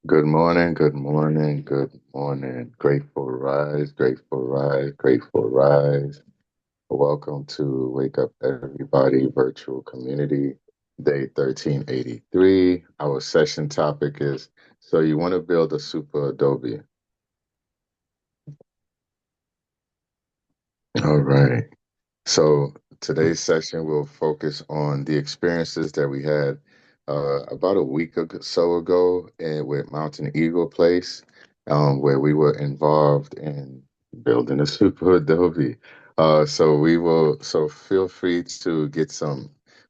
Good morning, good morning, good morning. Grateful rise, grateful rise, grateful rise. Welcome to Wake Up Everybody Virtual Community, day 1383. Our session topic is So You Want to Build a Super Adobe. All right. So today's session will focus on the experiences that we had about a week or so ago with Mountain Eagle Place, where we were involved in building a super adobe. So feel free to get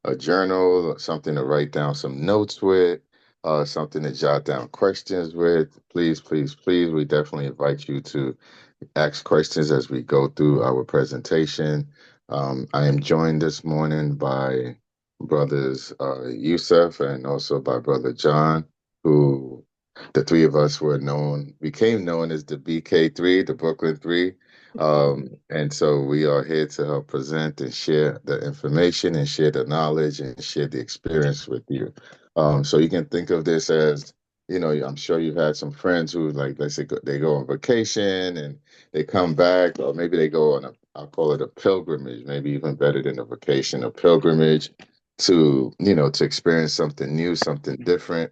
a journal, something to write down some notes with, something to jot down questions with. Please, please, please, we definitely invite you to ask questions as we go through our presentation. I am joined this morning by brothers Yusuf and also by brother John, who the three of us became known as the BK3, the Brooklyn Three. And so we are here to help present and share the information and share the knowledge and share the experience with you. So you can think of this as, I'm sure you've had some friends who, like, let's say they go on vacation and they come back, or maybe they go on I'll call it a pilgrimage, maybe even better than a vacation, a pilgrimage to experience something new, something different.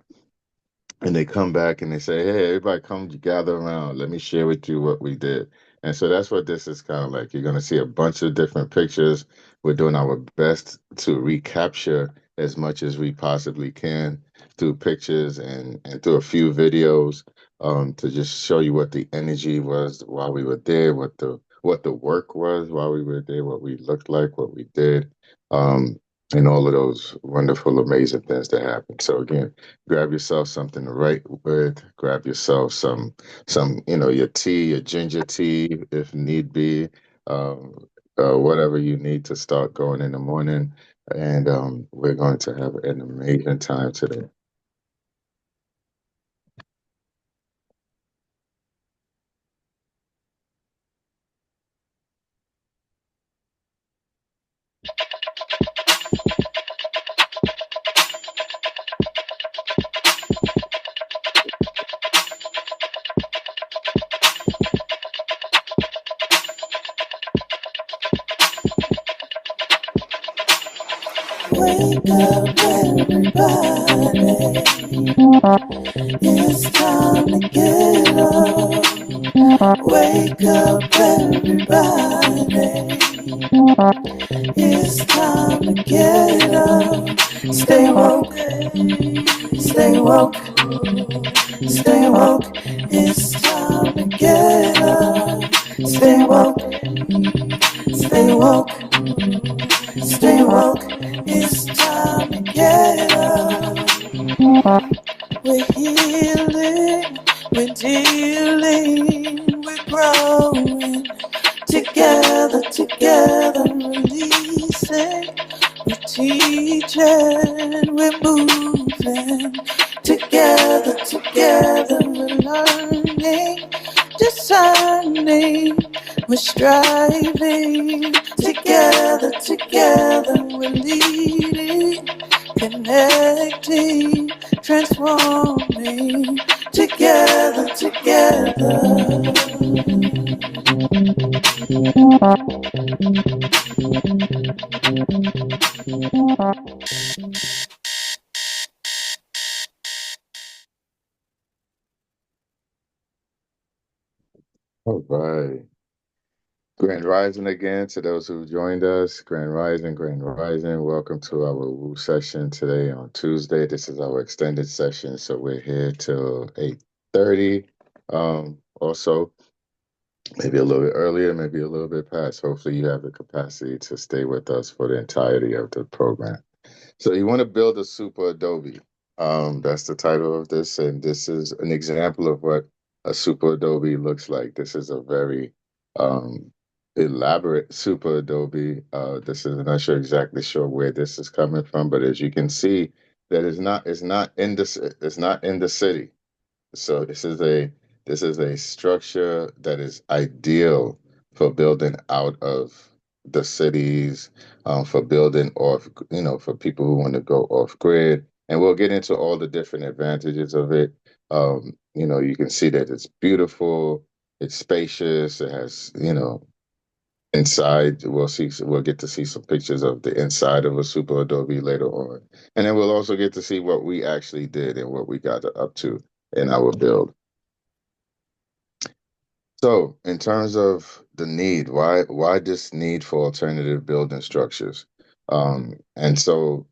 And they come back and they say, "Hey, everybody, come gather around. Let me share with you what we did." And so that's what this is kind of like. You're going to see a bunch of different pictures. We're doing our best to recapture as much as we possibly can through pictures and through a few videos, to just show you what the energy was while we were there, what the work was while we were there, what we looked like, what we did, um, and all of those wonderful, amazing things that happened. So again, grab yourself something to write with, grab yourself your tea, your ginger tea, if need be, um, whatever you need to start going in the morning. And we're going to have an amazing time today. Wake up, everybody. It's time to get up. Wake up, everybody. It's time to get up. Stay woke, stay woke, stay woke. It's time to get up. Stay woke, stay woke, stay woke. It's time to get up. We're healing, we're dealing, we're growing. Together, releasing. We're teaching, we're moving. Together, we're learning, discerning. We're striving. Together, we're leading, connecting, transforming. Together. All right. Grand Rising again to those who joined us. Grand Rising, Grand Rising. Welcome to our Woo session today on Tuesday. This is our extended session, so we're here till 8:30. Also, maybe a little bit earlier, maybe a little bit past. Hopefully, you have the capacity to stay with us for the entirety of the program. So, you want to build a super Adobe. That's the title of this, and this is an example of what a super Adobe looks like. This is a very um, elaborate super Adobe. I'm not exactly sure where this is coming from, but as you can see, that it's not in the city. So this is a structure that is ideal for building out of the cities, for building off, for people who want to go off grid. And we'll get into all the different advantages of it. You can see that it's beautiful, it's spacious, it has, inside. We'll get to see some pictures of the inside of a super Adobe later on. And then we'll also get to see what we actually did and what we got up to in our build. So, in terms of the need, why this need for alternative building structures? And so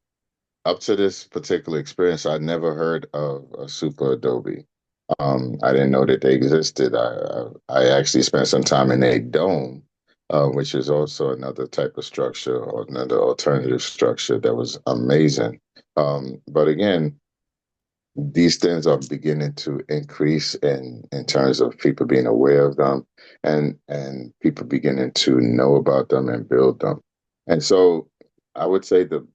up to this particular experience, I never heard of a super Adobe. I didn't know that they existed. I actually spent some time in a dome, which is also another type of structure or another alternative structure that was amazing. But again, these things are beginning to increase in terms of people being aware of them and people beginning to know about them and build them. And so I would say the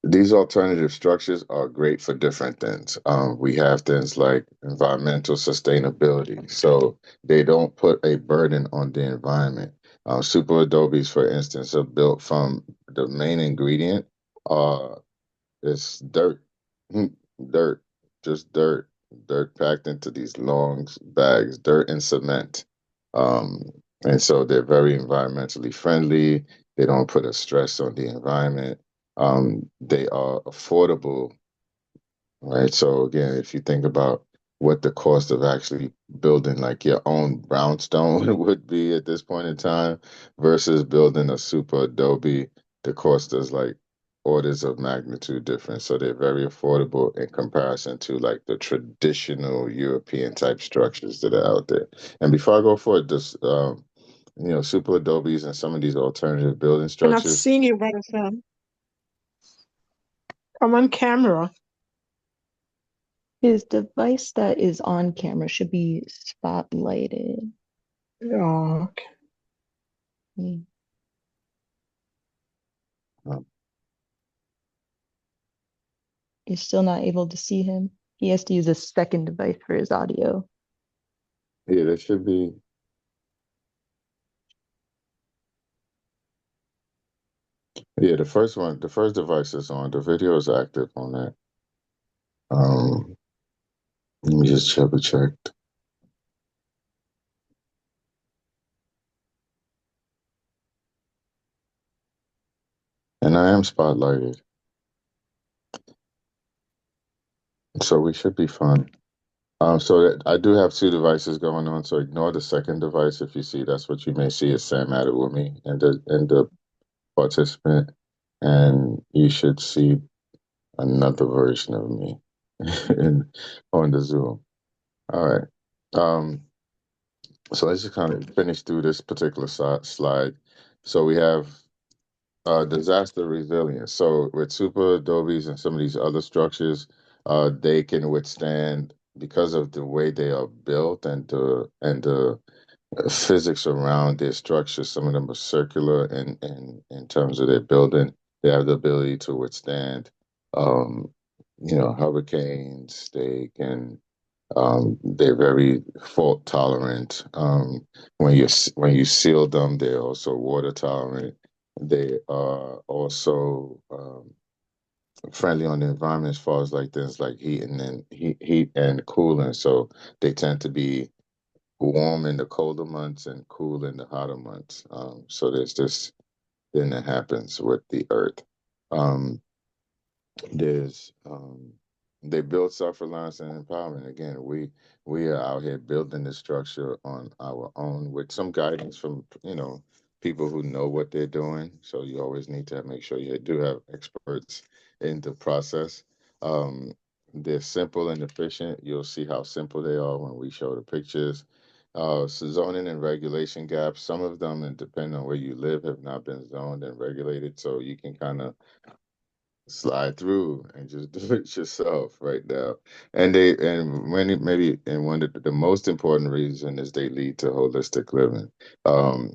these alternative structures are great for different things. We have things like environmental sustainability, so they don't put a burden on the environment. Super Adobes, for instance, are built from the main ingredient. Uh, it's dirt, Mm, dirt, just dirt packed into these long bags, dirt and cement. Um, and so they're very environmentally friendly. They don't put a stress on the environment. They are affordable, right? So again, if you think about what the cost of actually building like your own brownstone would be at this point in time versus building a super Adobe, the cost is like orders of magnitude different. So they're very affordable in comparison to like the traditional European type structures that are out there. And before I go forward, this super Adobes and some of these alternative building I'm not structures. seeing you, brother Sam. I'm on camera. His device that is on camera should be spotlighted. Oh, okay. Hmm. um, You're still not able to see him. He has to use a second device for his audio. yeah, there should be. Yeah, the first device is on. The video is active on that. Um, Let me just double check. And I am spotlighted, so we should be fine. So that I do have two devices going on, so ignore the second device if you see. That's what you may see is Sam Adewumi and the participant, and you should see another version of me in, on the Zoom. All right. Um, so let's just kind of finish through this particular slide. So we have disaster resilience. So with super adobes and some of these other structures, they can withstand because of the way they are built and the physics around their structure. Some of them are circular in terms of their building. They have the ability to withstand, um, hurricanes. They're very fault tolerant. When you seal them, they're also water tolerant. They are also friendly on the environment as far as like things like heat and cooling. So they tend to be warm in the colder months and cool in the hotter months. So there's this thing that happens with the earth. Um, there's they build self-reliance and empowerment. Again, we are out here building this structure on our own with some guidance from people who know what they're doing. So you always need to make sure you do have experts in the process. Um, they're simple and efficient. You'll see how simple they are when we show the pictures. So zoning and regulation gaps. Some of them, and depending on where you live, have not been zoned and regulated. So you can kind of slide through and just do it yourself right now. And when it maybe and one of the most important reason is they lead to holistic living. Um,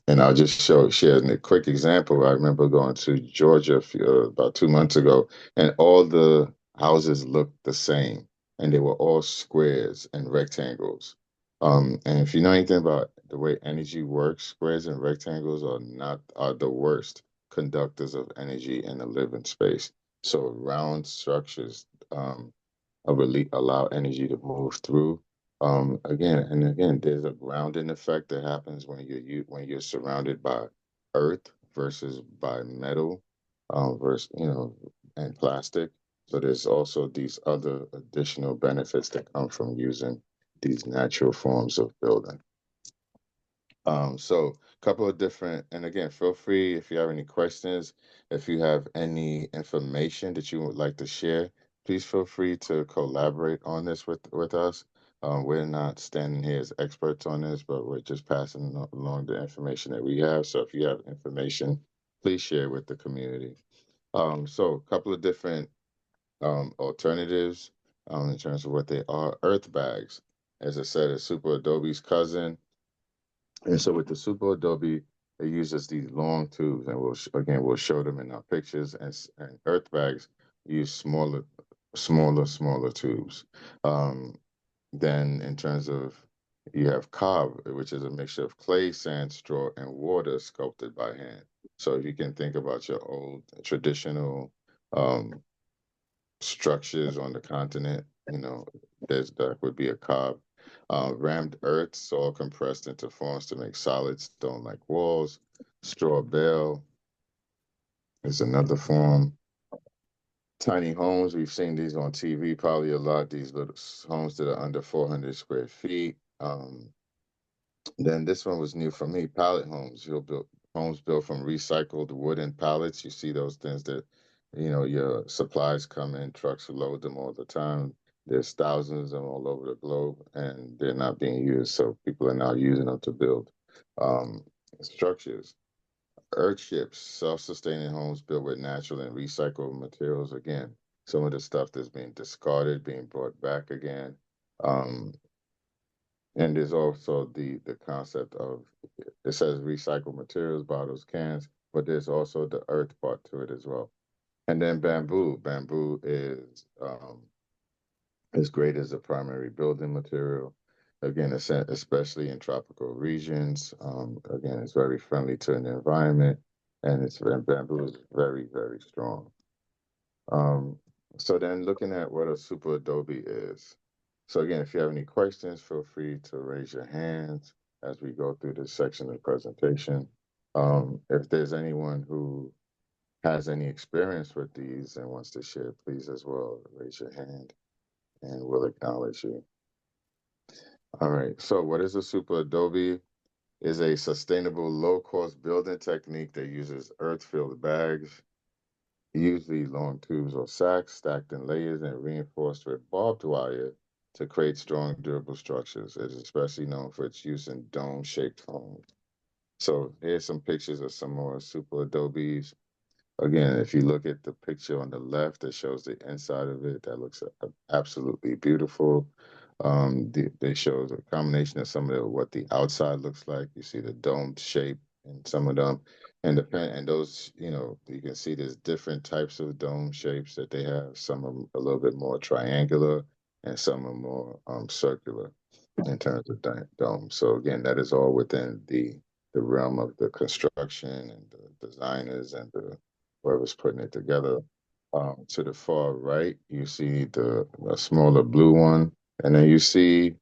and I'll just share a quick example. I remember going to Georgia about 2 months ago, and all the houses looked the same, and they were all squares and rectangles. And if you know anything about the way energy works, squares and rectangles are the worst conductors of energy in a living space. So round structures allow energy to move through. Again and again, there's a grounding effect that happens when when you're surrounded by earth versus by metal, versus and plastic. So there's also these other additional benefits that come from using these natural forms of building. So a couple of different, and again, feel free if you have any questions, if you have any information that you would like to share, please feel free to collaborate on this with us. We're not standing here as experts on this, but we're just passing along the information that we have. So if you have information, please share with the community. So a couple of different alternatives in terms of what they are. Earth bags, as I said, is Super Adobe's cousin. And so with the Super Adobe, it uses these long tubes, and we'll show them in our pictures. And earth bags use smaller tubes. Um, then in terms of you have cob, which is a mixture of clay, sand, straw, and water sculpted by hand. So if you can think about your old traditional um, structures on the continent. That would be a cob. Rammed earth, soil compressed into forms to make solid stone-like walls. Straw bale is another form. Tiny homes, we've seen these on TV probably a lot. These little homes that are under 400 square feet. Then this one was new for me. Pallet homes. You'll build homes built from recycled wooden pallets. You see those things that, your supplies come in, trucks load them all the time. There's thousands of them all over the globe, and they're not being used. So people are now using them to build um, structures. Earthships, self-sustaining homes built with natural and recycled materials. Again, some of the stuff that's being discarded, being brought back again. Um, and there's also the concept of it says recycled materials, bottles, cans, but there's also the earth part to it as well. And then bamboo. Bamboo is great as a primary building material. Again, especially in tropical regions. Again, it's very friendly to the environment, and bamboo is very, very strong. Um, so then looking at what a super adobe is. So again, if you have any questions, feel free to raise your hands as we go through this section of the presentation. If there's anyone who has any experience with these and wants to share, please as well raise your hand and we'll acknowledge you. All right, so what is a super adobe? Is a sustainable low-cost building technique that uses earth-filled bags, usually long tubes or sacks stacked in layers and reinforced with barbed wire to create strong, durable structures. It is especially known for its use in dome-shaped homes. So here's some pictures of some more super adobes. Again, if you look at the picture on the left that shows the inside of it, that looks absolutely beautiful. They show the combination of some of what the outside looks like. You see the domed shape in some of them, and those, you can see there's different types of dome shapes that they have. Some are a little bit more triangular, and some are more circular in terms of dome. So again, that is all within the realm of the construction and the designers and the whoever's putting it together. To the far right, you see the a smaller blue one, and then you see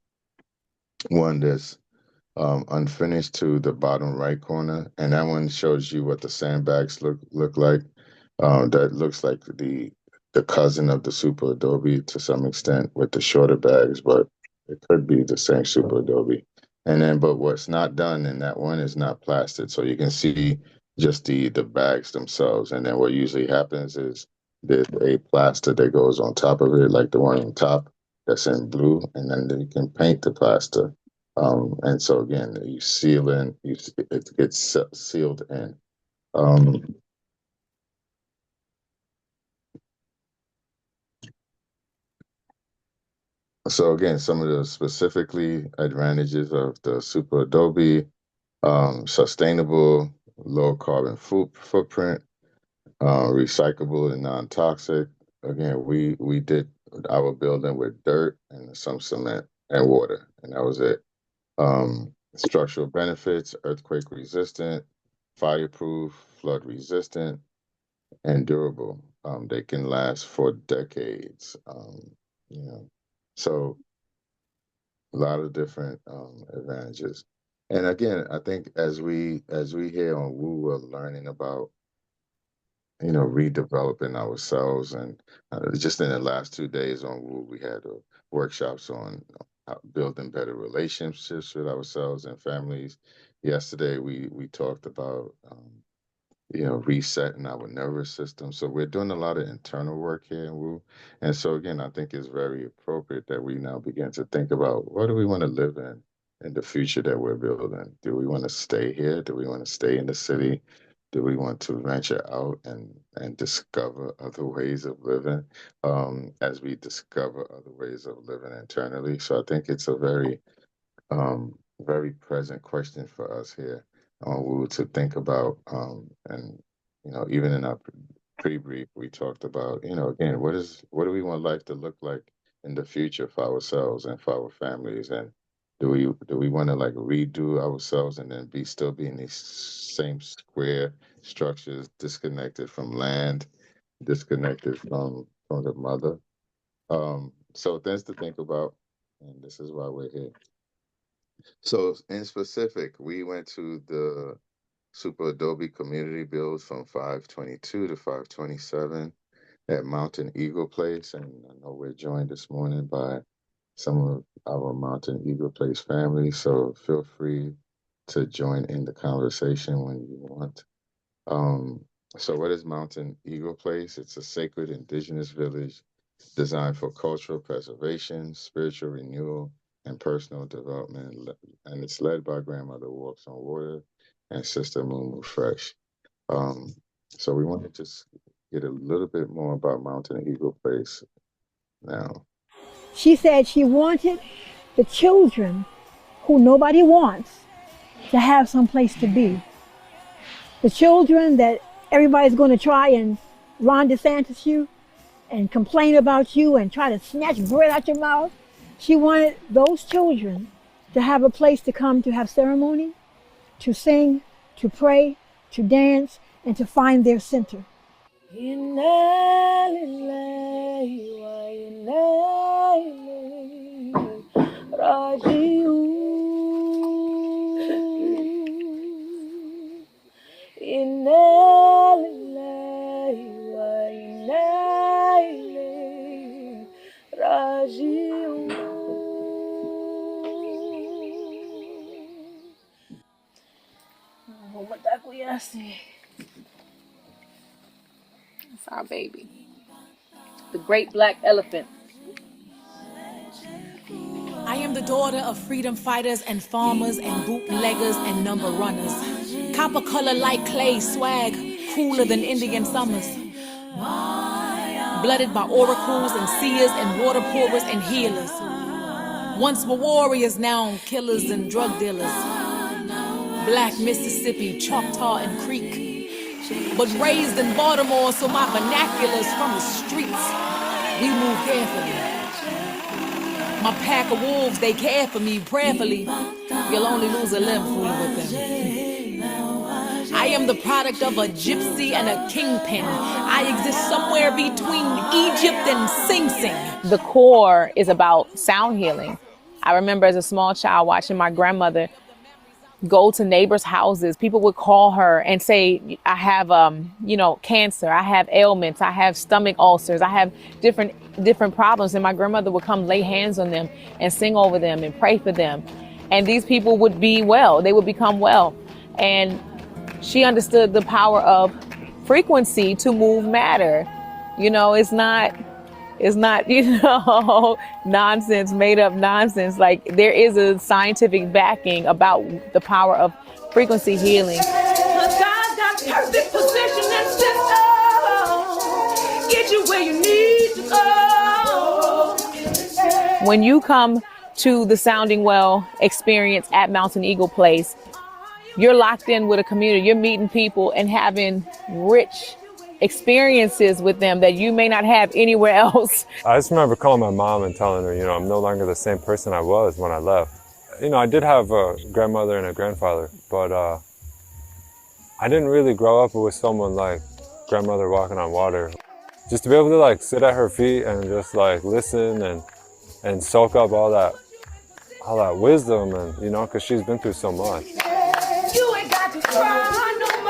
one that's unfinished to the bottom right corner, and that one shows you what the sandbags look like. That looks like the cousin of the Super Adobe to some extent with the shorter bags, but it could be the same Super Adobe. And then, but what's not done in that one is not plastered, so you can see just the bags themselves. And then what usually happens is there's a plaster that goes on top of it, like the one on top that's in blue, and then you can paint the plaster. And so again, you seal in, it gets sealed in. Um, so again, some of the specifically advantages of the Super Adobe, sustainable, low carbon footprint, recyclable and non-toxic. Again, we did our building with dirt and some cement and water, and that was it. Structural benefits, earthquake resistant, fireproof, flood resistant, and durable. They can last for decades. You know, so a lot of different advantages. And again, I think as we here on Woo, we're learning about redeveloping ourselves. And just in the last 2 days on Woo, we had workshops on building better relationships with ourselves and families. Yesterday, we talked about resetting our nervous system. So we're doing a lot of internal work here in Woo. And so again, I think it's very appropriate that we now begin to think about what do we want to live in the future that we're building. Do we want to stay here? Do we want to stay in the city? Do we want to venture out and discover other ways of living as we discover other ways of living internally? So I think it's a very present question for us here on Woo to think about. And even in our pre-brief, we talked about, again, what do we want life to look like in the future for ourselves and for our families, and do we want to like redo ourselves and then be in these same square structures, disconnected from land, disconnected from the mother. So things to think about, and this is why we're here. So in specific, we went to the Super Adobe community build from 522 to 527 at Mountain Eagle Place. And I know we're joined this morning by some of our Mountain Eagle Place family. So feel free to join in the conversation when you want. Um, so what is Mountain Eagle Place? It's a sacred indigenous village designed for cultural preservation, spiritual renewal, and personal development. And it's led by Grandmother Walks on Water and Sister Mumu Fresh. Um, so we want to just get a little bit more about Mountain Eagle Place now. She said she wanted the children who nobody wants to have some place to be. The children that everybody's going to try and Ron DeSantis you and complain about you and try to snatch bread out your mouth. She wanted those children to have a place to come to have ceremony, to sing, to pray, to dance, and to find their center. That's our baby. The great black elephant. I am the daughter of freedom fighters and farmers and bootleggers and number runners. Copper color like clay swag, cooler than Indian summers. Blooded by oracles and seers and water pourers and healers. Once were warriors, now killers and drug dealers. Black Mississippi, Choctaw and Creek. But raised in Baltimore, so my vernacular's from the streets. We move carefully. My pack of wolves, they care for me prayerfully. You'll only lose a limb fooling with them. I am the product of a gypsy and a kingpin. I exist somewhere between Egypt and Sing Sing. The core is about sound healing. I remember as a small child watching my grandmother go to neighbors' houses. People would call her and say, I have, cancer. I have ailments. I have stomach ulcers. I have different problems. And my grandmother would come lay hands on them and sing over them and pray for them. And these people would be well. They would become well. And she understood the power of frequency to move matter. It's not, nonsense, made up nonsense. Like, there is a scientific backing about the power of frequency healing. God got perfect position and system. Get you where you need to go. When you come to the Sounding Well experience at Mountain Eagle Place, you're locked in with a community. You're meeting people and having rich experiences with them that you may not have anywhere else. I just remember calling my mom and telling her, I'm no longer the same person I was when I left. I did have a grandmother and a grandfather, but I didn't really grow up with someone like Grandmother Walking on Water. just to be able to like sit at her feet and just like listen and soak up all that wisdom, and you know, because she's been through so much. You ain't got to cry no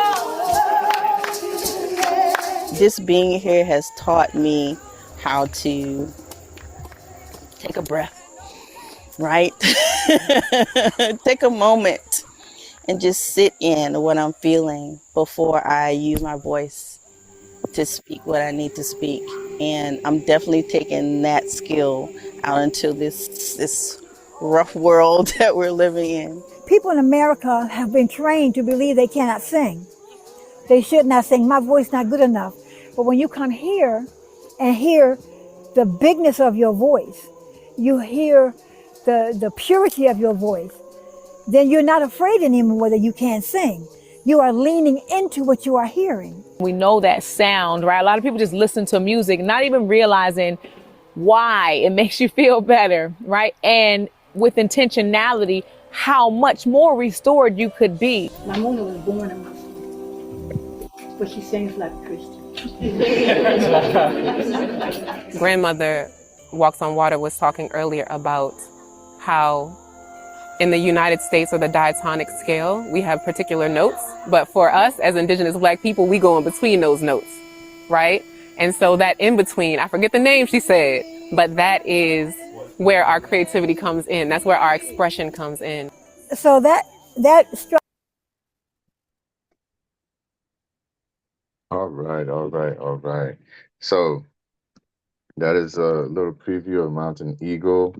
more. This being here has taught me how to take a breath, right? Take a moment and just sit in what I'm feeling before I use my voice to speak what I need to speak. And I'm definitely taking that skill out into this rough world that we're living in. People in America have been trained to believe they cannot sing. They should not sing. My voice not good enough. But when you come here and hear the bigness of your voice, you hear the purity of your voice, then you're not afraid anymore that you can't sing. You are leaning into what you are hearing. We know that sound, right? A lot of people just listen to music, not even realizing why it makes you feel better, right? And with intentionality, how much more restored you could be. My Mona was born a Muslim, but she sings like a Christian. Grandmother Walks on Water was talking earlier about how in the United States or the diatonic scale, we have particular notes, but for us as Indigenous Black people, we go in between those notes, right? And so that in between, I forget the name she said, but that is where our creativity comes in. That's where our expression comes in. So that All right, all right, all right. So that is a little preview of Mountain Eagle,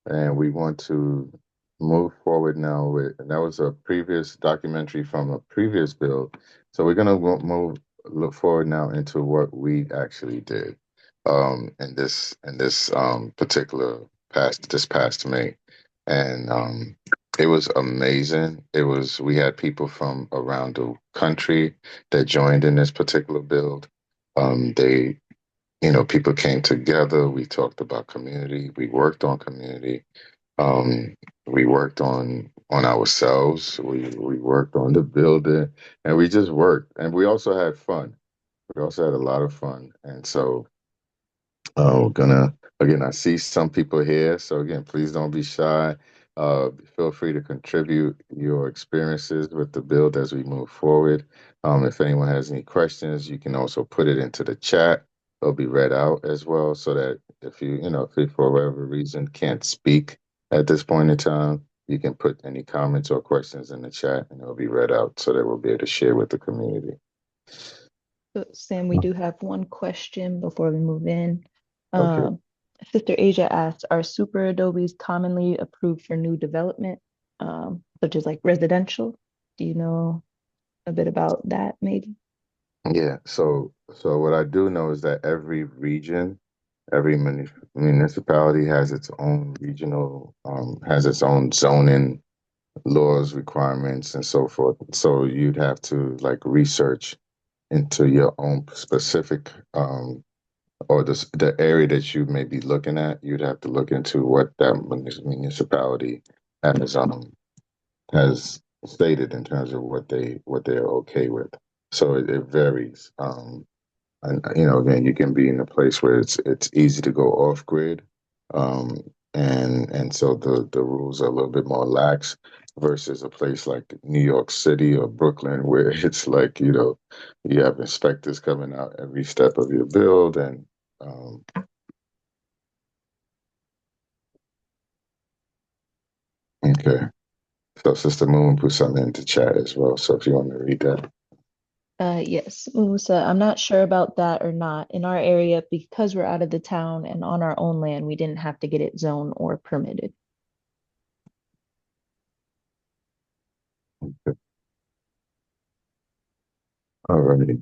and we want to move forward now with, and that was a previous documentary from a previous build. So we're gonna look forward now into what we actually did, in this particular past May, and it was amazing. We had people from around the country that joined in this particular build. They people came together. We talked about community. We worked on community. Um, we worked on ourselves. We worked on the building, and we just worked. And we also had fun. We also had a lot of fun. And so we're gonna again. I see some people here, so again, please don't be shy. Feel free to contribute your experiences with the build as we move forward. If anyone has any questions, you can also put it into the chat. It'll be read out as well, so that if you for whatever reason can't speak at this point in time, you can put any comments or questions in the chat, and it'll be read out so that we'll be able to share with the community. So, Sam, we do have one question before we move in. Okay. Sister Asia asked, are super adobes commonly approved for new development, such as like residential? Do you know a bit about that, maybe? Yeah, so what I do know is that every region, every municipality has its own has its own zoning laws, requirements, and so forth. So you'd have to like research into your own specific or the area that you may be looking at. You'd have to look into what that municipality has has stated in terms of what they're okay with. So it varies. And again, you can be in a place where it's easy to go off grid, um, and so the rules are a little bit more lax versus a place like New York City or Brooklyn, where it's like you have inspectors coming out every step of your build, and um, okay. So Sister Moon put something into chat as well. So if you want to read that, Yes, Musa, I'm not sure about that or not. In our area, because we're out of the town and on our own land, we didn't have to get it zoned or permitted. okay. All right.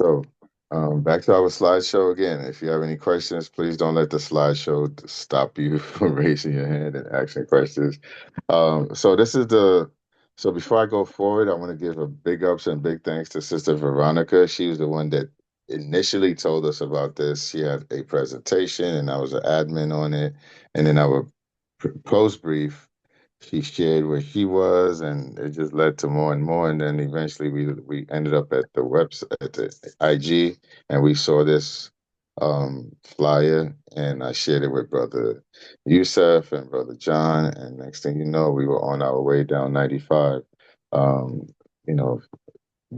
So, back to our slideshow again. If you have any questions, please don't let the slideshow stop you from raising your hand and asking questions. So this is so before I go forward, I want to give a big ups and big thanks to Sister Veronica. She was the one that initially told us about this. She had a presentation and I was an admin on it. And then our post brief, she shared where she was, and it just led to more and more. And then eventually, we ended up at the website, at the IG, and we saw this flyer, and I shared it with Brother Yusef and Brother John. And next thing you know, we were on our way down 95. Um, you know,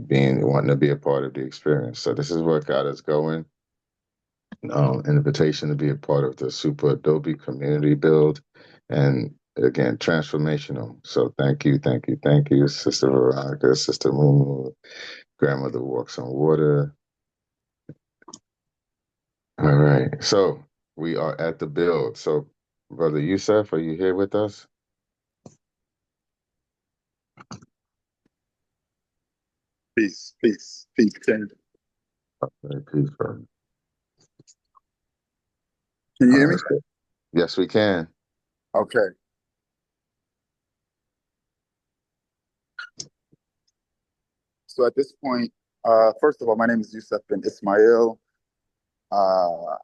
being wanting to be a part of the experience. So this is where God is going. An invitation to be a part of the Super Adobe community build, and again, transformational. So thank you, Sister Veronica, Sister Mumu, Grandmother Walks on Water. All right, so we are at the build. So, Brother Yusef, are you here with us? Peace, peace, peace, Ken. Okay, peace, brother. Can you All hear me? right, so, yes, we can. Okay. So at this point, first of all, my name is Yusuf bin Ismail. Uh,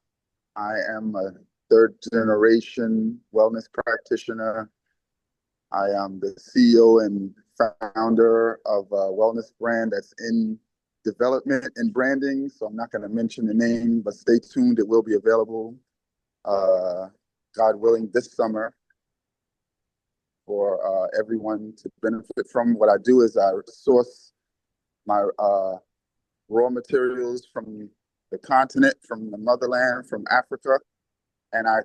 I am a third generation wellness practitioner. I am the CEO and founder of a wellness brand that's in development and branding. So I'm not going to mention the name, but stay tuned. It will be available, God willing, this summer for everyone to benefit from. What I do is I source my raw materials from the continent, from the motherland, from Africa, and I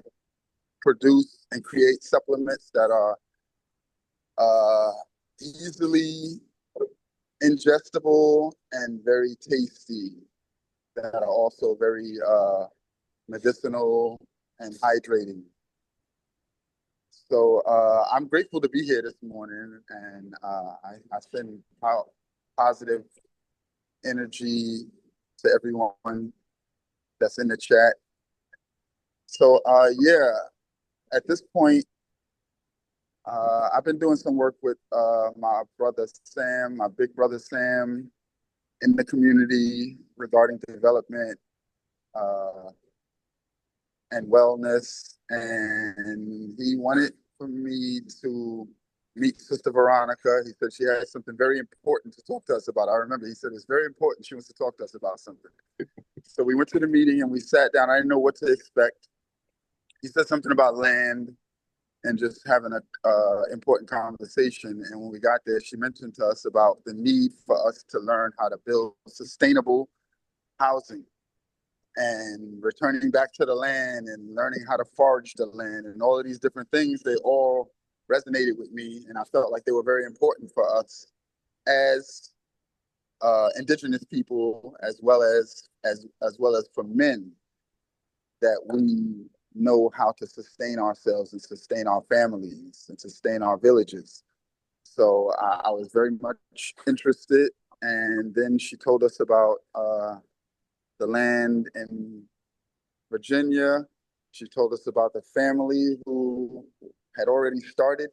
produce and create supplements that are easily ingestible and very tasty, that are also very medicinal and hydrating. So I'm grateful to be here this morning, and I send positive energy to everyone that's in the chat. So yeah, at this point, I've been doing some work with my brother Sam, my big brother Sam, in the community regarding development and wellness. And he wanted for me to meet Sister Veronica. He said she had something very important to talk to us about. I remember he said it's very important. She wants to talk to us about something. So we went to the meeting and we sat down. I didn't know what to expect. He said something about land and just having a important conversation. And when we got there, she mentioned to us about the need for us to learn how to build sustainable housing and returning back to the land and learning how to forage the land and all of these different things. They all resonated with me, and I felt like they were very important for us as indigenous people, as well as for men, that we know how to sustain ourselves and sustain our families and sustain our villages. So I was very much interested. And then she told us about the land in Virginia. She told us about the family who had already started.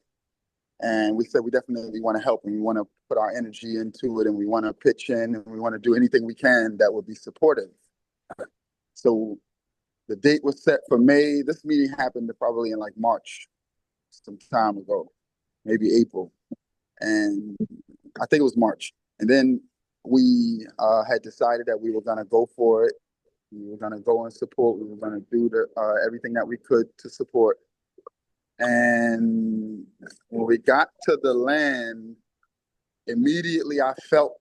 And we said we definitely want to help, and we want to put our energy into it, and we want to pitch in, and we want to do anything we can that would be supportive. So the date was set for May. This meeting happened probably in like March, some time ago, maybe April. And I think it was March. And then we had decided that we were going to go for it. We were going to go and support. We were going to do everything that we could to support. And when we got to the land, immediately I felt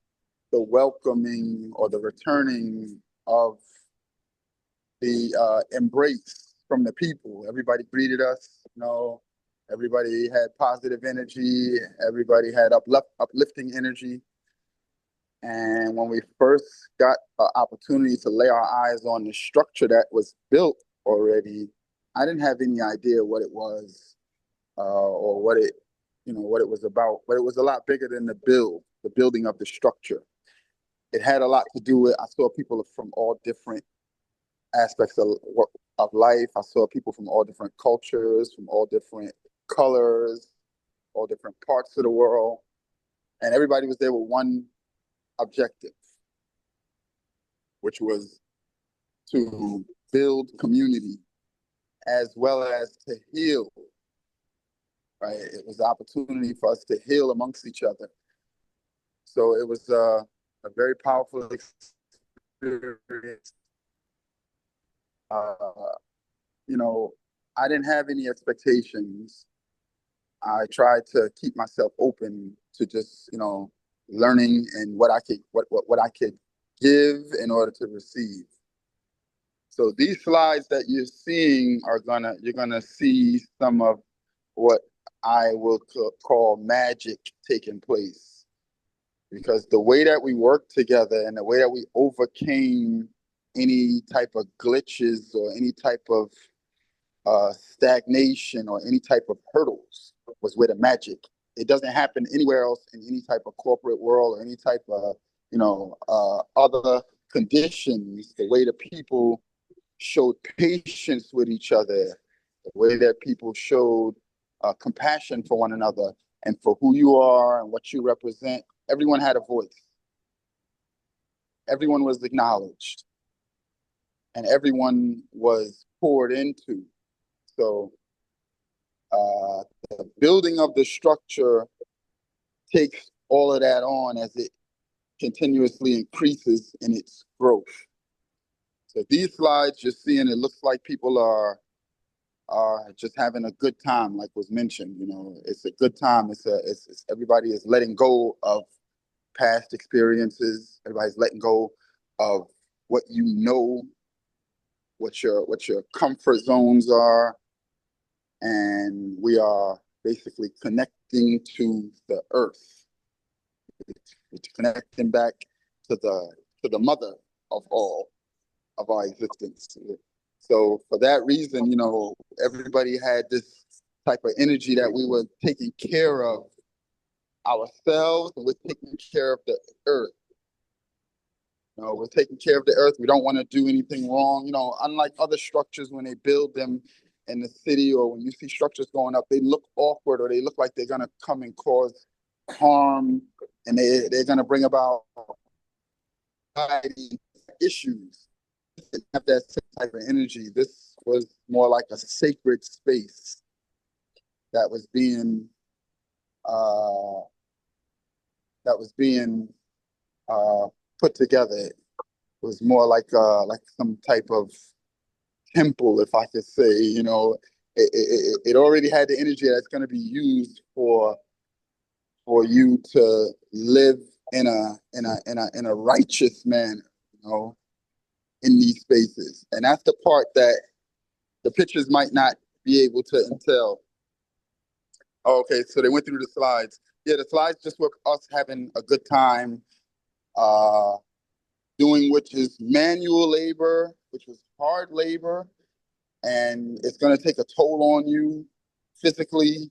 the welcoming or the returning of the embrace from the people. Everybody greeted us, everybody had positive energy, everybody had uplifting energy. And when we first got an opportunity to lay our eyes on the structure that was built already, I didn't have any idea what it was or what it was about. But it was a lot bigger than the building of the structure. It had a lot to do with, I saw people from all different aspects of life. I saw people from all different cultures, from all different colors, all different parts of the world. And everybody was there with one objective, which was to build community as well as to heal right? It was the opportunity for us to heal amongst each other. So it was a very powerful experience. Uh, you know, I didn't have any expectations. I tried to keep myself open to just, learning and what I could give in order to receive. So these slides that you're seeing you're gonna see some of what I will call magic taking place. Because the way that we worked together and the way that we overcame any type of glitches or any type of stagnation or any type of hurdles was where the magic. It doesn't happen anywhere else in any type of corporate world or any type of, other conditions. The way the people showed patience with each other, the way that people showed compassion for one another and for who you are and what you represent. Everyone had a voice. Everyone was acknowledged. And everyone was poured into. So the building of the structure takes all of that on as it continuously increases in its growth. So these slides you're seeing, it looks like people are just having a good time, like was mentioned. It's a good time. It's everybody is letting go of past experiences. Everybody's letting go of what what your comfort zones are, and we are basically connecting to the earth. It's connecting back to the mother of all of our existence. So for that reason, everybody had this type of energy that we were taking care of ourselves and we're taking care of the earth. We're taking care of the earth. We don't want to do anything wrong. Unlike other structures, when they build them in the city or when you see structures going up, they look awkward or they look like they're going to come and cause harm and they're going to bring about issues. Didn't have that same type of energy. This was more like a sacred space that was being put together. It was more like some type of temple, if I could say. It already had the energy that's going to be used for you to live in a righteous manner, in these spaces. And that's the part that the pictures might not be able to entail. Oh, okay, so they went through the slides. Yeah, the slides just were us having a good time, doing which is manual labor, which was hard labor, and it's going to take a toll on you physically.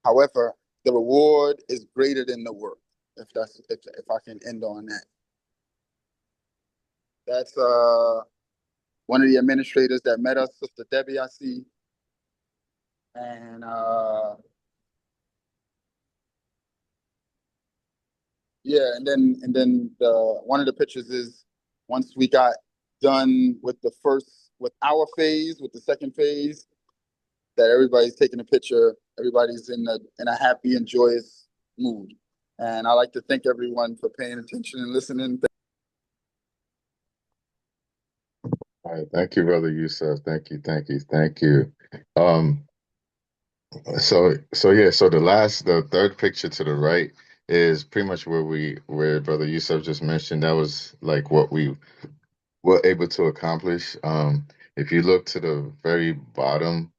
However, the reward is greater than the work. If I can end on that. That's one of the administrators that met us, Sister Debbie, I see. And yeah, and then one of the pictures is once we got done with our phase, with the second phase, that everybody's taking a picture, everybody's in a happy and joyous mood. And I like to thank everyone for paying attention and listening. All right, thank you, Brother Yusuf. Thank you, thank you, thank you. Um, so the third picture to the right is pretty much where Brother Yusuf just mentioned. That was like what we were able to accomplish. If you look to the very bottom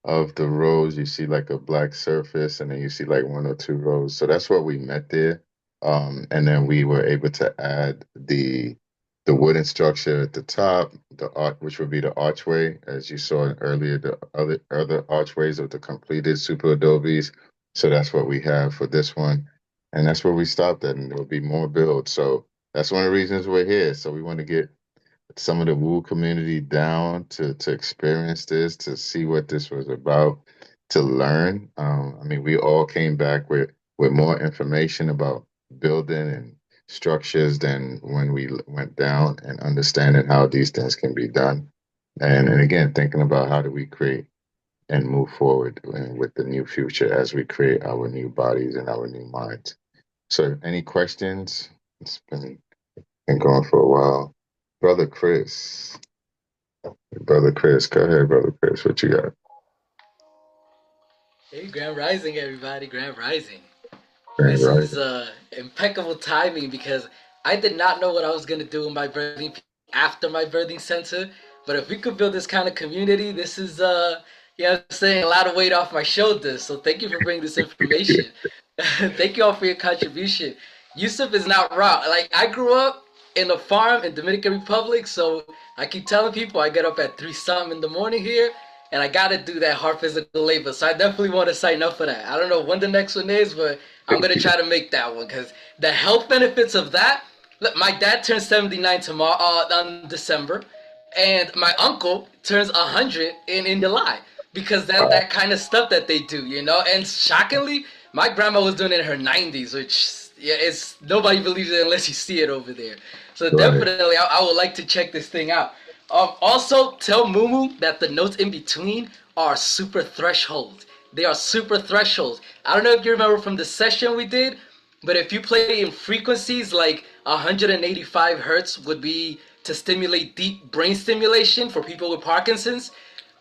of the rows, you see like a black surface, and then you see like one or two rows. So that's what we met there. And then we were able to add the wooden structure at the top, the arch, which would be the archway, as you saw earlier, the other archways of the completed super adobes. So that's what we have for this one, and that's where we stopped at, and there will be more builds. So that's one of the reasons we're here. So we want to get some of the Woo community down to experience this, to see what this was about, to learn. I mean, we all came back with more information about building and structures than when we went down, and understanding how these things can be done. And again, thinking about how do we create and move forward with the new future as we create our new bodies and our new minds. So, any questions? It's been going for a while. Brother Chris. Brother Chris, go ahead, Brother Chris. What you got? Hey, Grand Rising, everybody. Grand Rising. Grand This Rising. is impeccable timing because I did not know what I was going to do in my birthing after my birthing center. But if we could build this kind of community, this is, you know what I'm saying, a lot of weight off my shoulders. So thank you for bringing this information. Thank you all for your contribution. Yusuf is not wrong. Like, I grew up in a farm in Dominican Republic, so I keep telling people I get up at 3 something in the morning here, and I gotta do that hard physical labor. So I definitely want to sign up for that. I don't know when the next one is, but I'm gonna try to make that one because the health benefits of that. Look, my dad turns 79 tomorrow on December, and my uncle turns 100 in July because that kind of stuff that they do, you know. And shockingly, my grandma was doing it in her 90s, which yeah, it's nobody believes it unless you see it over there. So Right. definitely, I would like to check this thing out. Also, tell Mumu that the notes in between are super thresholds. They are super thresholds. I don't know if you remember from the session we did, but if you play in frequencies like 185 hertz would be to stimulate deep brain stimulation for people with Parkinson's.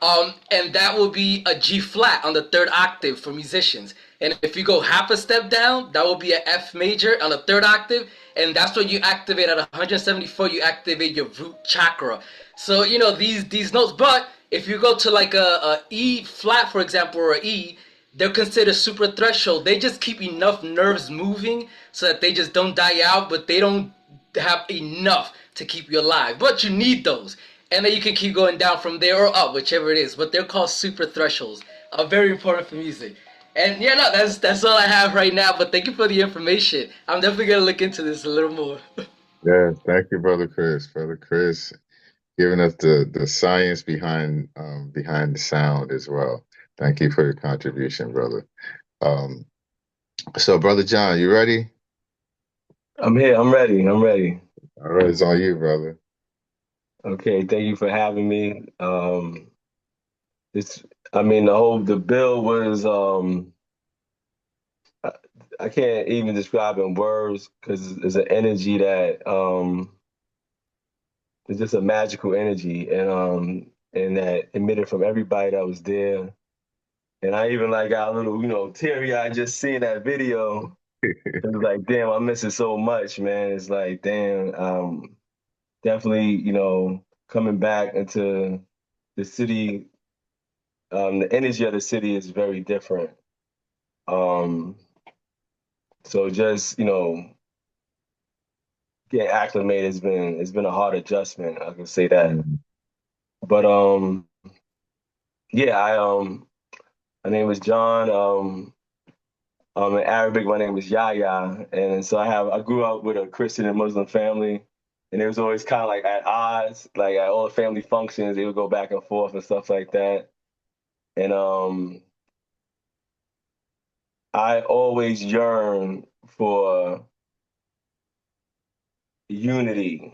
And that will be a G flat on the third octave for musicians. And if you go half a step down, that will be an F major on the third octave. And that's when you activate at 174, you activate your root chakra. So, you know, these notes. But if you go to like a E flat, for example, or a E, they're considered super threshold. They just keep enough nerves moving so that they just don't die out, but they don't have enough to keep you alive. But you need those. And then you can keep going down from there or up, whichever it is. But they're called super thresholds. Very important for music. And yeah, no, that's all I have right now. But thank you for the information. I'm definitely gonna look into this a little more. Yes, thank you, Brother Chris. Brother Chris, giving us the science behind the sound as well. Thank you for your contribution, brother. Um, so, Brother John, you ready? I'm here. I'm ready. I'm ready. All right, it's on you, brother. Okay. Thank you for having me. This, I mean, the bill was, I, I can't even describe in words because it's an energy that, it's just a magical energy and that emitted from everybody that was there. And I even like got a little, teary eyed just seeing that video. It was like, damn, I miss it so much, man. It's like, damn, definitely, coming back into the city, the energy of the city is very different. Um, so just, getting acclimated has been a hard adjustment. I can say that. Mhm. But yeah, my name is John. In Arabic, my name is Yahya, and so I grew up with a Christian and Muslim family, and it was always kind of like at odds. Like at all the family functions, they would go back and forth and stuff like that. And I always yearn for unity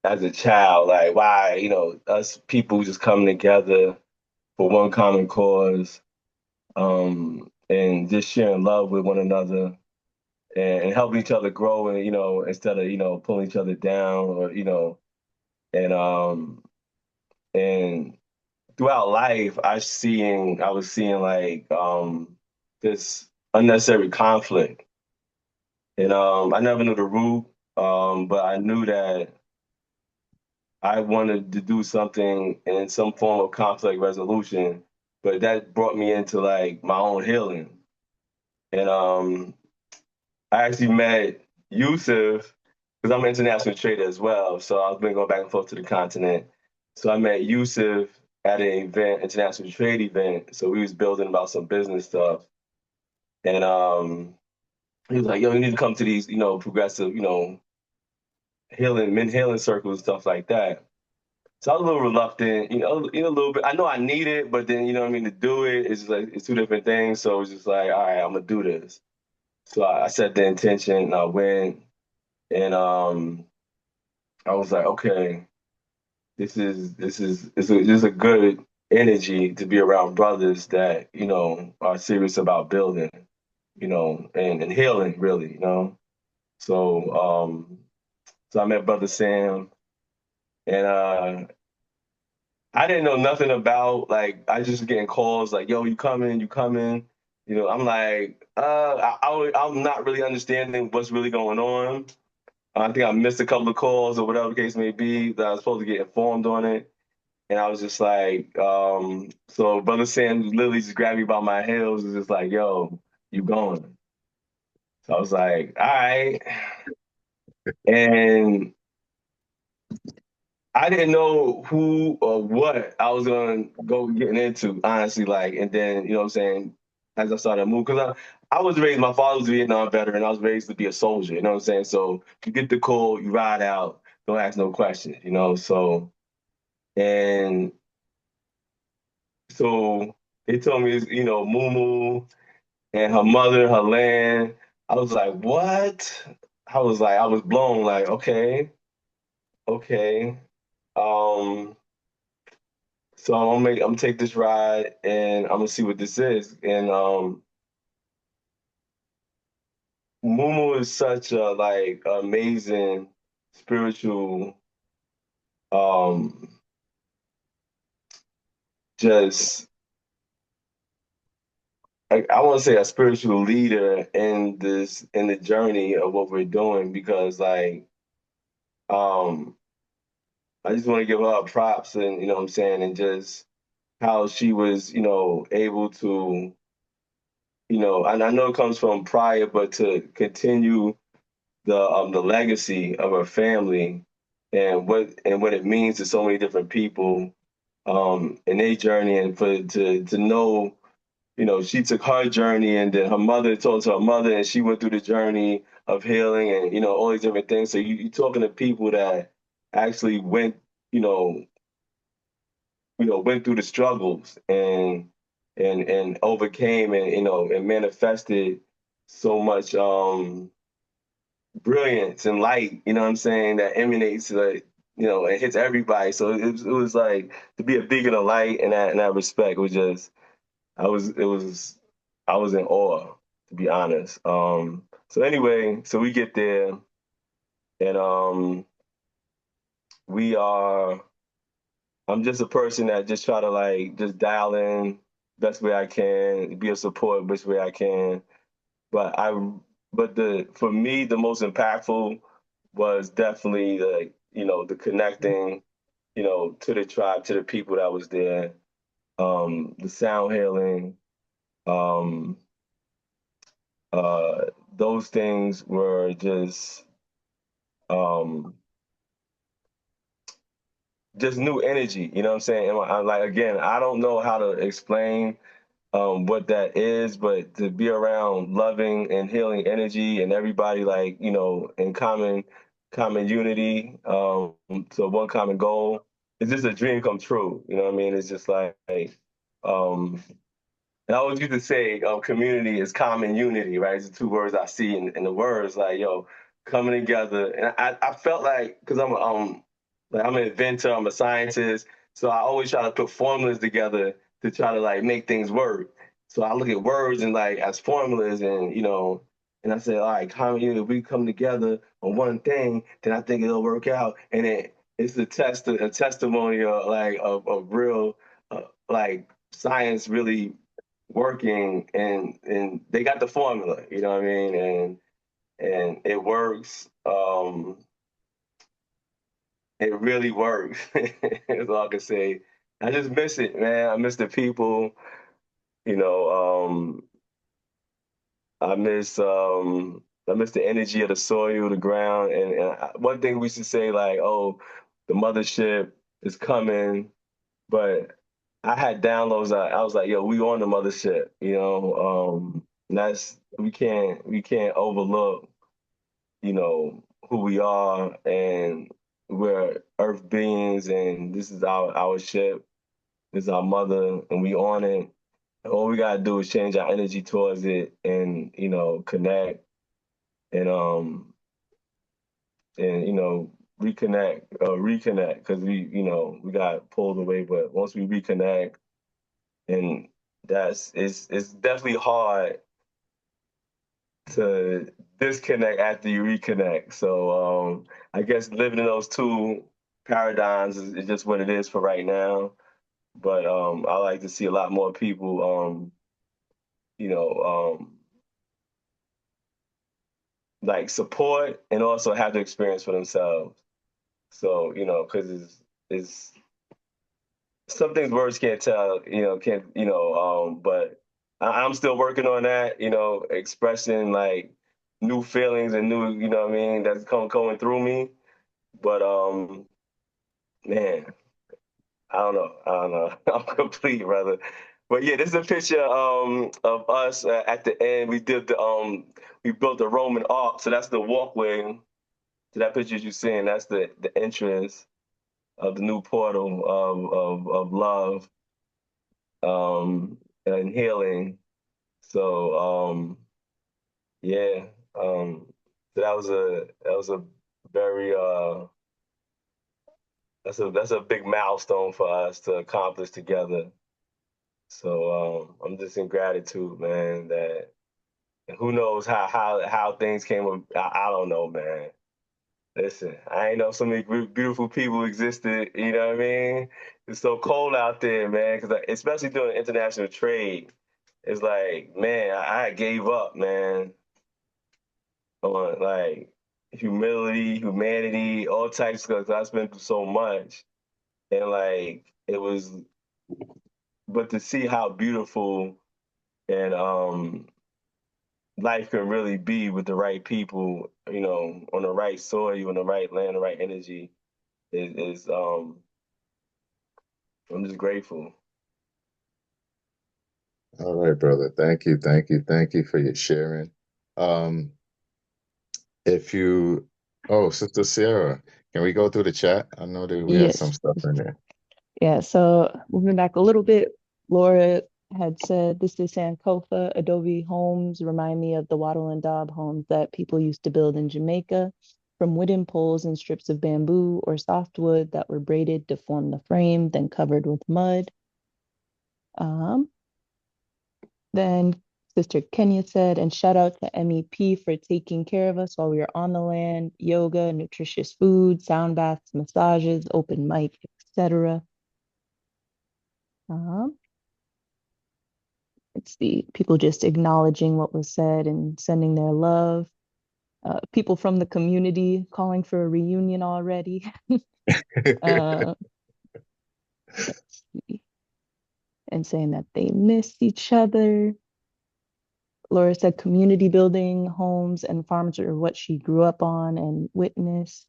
as a child. Like why, us people just coming together for one common cause, and just sharing love with one another and helping each other grow and instead of pulling each other down or and and throughout life I was seeing like this unnecessary conflict. And I never knew the root, but I knew that I wanted to do something in some form of conflict resolution. But that brought me into like my own healing. And I actually met Yusuf because I'm an international trader as well. So I've been going back and forth to the continent. So I met Yusuf at an event, international trade event. So we was building about some business stuff. And he was like, yo, you need to come to these, progressive, men healing circles and stuff like that. So I was a little reluctant, a little bit. I know I need it, but then, what I mean, to do it is like, it's two different things. So it's just like, all right, I'm gonna do this. So I set the intention and I went and I was like, okay, this is a good energy to be around brothers that, are serious about building, and healing really. So so I met Brother Sam, and I didn't know nothing about, like, I just getting calls like, yo, you coming, you coming. I'm like, I'm not really understanding what's really going on. I think I missed a couple of calls or whatever the case may be that I was supposed to get informed on it. And I was just like, so Brother Sam literally just grabbed me by my heels and just like, yo, you going. So I was like, all right. And I didn't know who or what I was going to go getting into, honestly. Like, and then, what I'm saying, as I started to move, because I was raised, my father was a Vietnam veteran, I was raised to be a soldier, you know what I'm saying? So you get the call, you ride out, don't ask no questions. So, and so they told me, Moo and her mother, her land. I was like, what? I was blown, like, okay, okay. Um, so I'm gonna take this ride and I'm gonna see what this is. And Mumu is such a like amazing spiritual, um, just I want to say a spiritual leader in the journey of what we're doing, because like um I just want to give her props, and what I'm saying, and just how she was, able to, and I know it comes from prior, but to continue the legacy of her family and what it means to so many different people in their journey, and for to know, she took her journey, and then her mother told to her mother, and she went through the journey of healing, and all these different things. So you're talking to people that actually you know went through the struggles and overcame, and and manifested so much brilliance and light, what I'm saying, that emanates, like, and hits everybody. So it was like to be a beacon of light, and that respect was just, I was in awe, to be honest. So anyway, so we get there, and we are I'm just a person that just try to like just dial in best way I can, be a support best way I can. But the for me the most impactful was definitely the connecting, to the tribe, to the people that was there, the sound healing, um, those things were um, just new energy. You know what I'm saying? And I, like again, I don't know how to explain what that is, but to be around loving and healing energy and everybody like, in common unity, to one common goal, it's just a dream come true. You know what I mean? It's just like, um, and I always used to say, community is common unity, right? It's the two words I see in the words, like, yo, coming together. And I felt like, because I'm an inventor, I'm a scientist, so I always try to put formulas together to try to like make things work. So I look at words and like as formulas, and and I say, all right, common unity, if we come together on one thing, then I think it'll work out. And it's a testimony of like of real like science really working, and they got the formula, you know what I mean? And it works. It really works. That's all I can say. I just miss it, man. I miss the people, you know, I miss the energy of the soil, the ground, and one thing we should say, like, oh, the mothership is coming, but I had downloads. I was like, yo, we on the mothership, and that's we can't overlook, who we are, and we're earth beings, and this is our ship, this is our mother, and we on it. All we gotta do is change our energy towards it, and connect, and and reconnect, because we got pulled away, but once we reconnect, and it's definitely hard to disconnect after you reconnect. So I guess living in those two paradigms is just what it is for right now. But I like to see a lot more people, you know, like support and also have the experience for themselves. So because it's some things words can't tell, can't, but I'm still working on that, expressing like new feelings and new, what I mean, that's going through me. But man, I don't know. I'm complete, brother. But yeah, this is a picture of us at the end. We built the Roman arc, so that's the walkway to that picture you're seeing. That's the entrance of the new portal of love and healing. So yeah, so that was a very that's a big milestone for us to accomplish together. So I'm just in gratitude, man. That who knows how things came. I don't know, man. Listen, I ain't know so many beautiful people existed. You know what I mean? It's so cold out there, man. Because especially doing international trade, it's like, man, I gave up, man, on like humility, humanity, all types of stuff. I've been through so much, and like it was, but to see how beautiful and life can really be with the right people, on the right soil, on the right land, the right energy, is I'm just grateful. All right, brother. Thank you, thank you, thank you for your sharing. Um, if you, oh, Sister Sierra, can we go through the chat? I know that we had some Yes. stuff in there. Yeah, so moving back a little bit, Laura had said this is Sankofa Adobe homes remind me of the wattle and daub homes that people used to build in Jamaica from wooden poles and strips of bamboo or softwood that were braided to form the frame, then covered with mud. Um, then Sister Kenya said, and shout out to MEP for taking care of us while we were on the land, yoga, nutritious food, sound baths, massages, open mic, etc. It's the people just acknowledging what was said and sending their love. People from the community calling for a reunion already. uh, let's see. And saying that they miss each other. Laura said community building, homes, and farms are what she grew up on and witnessed.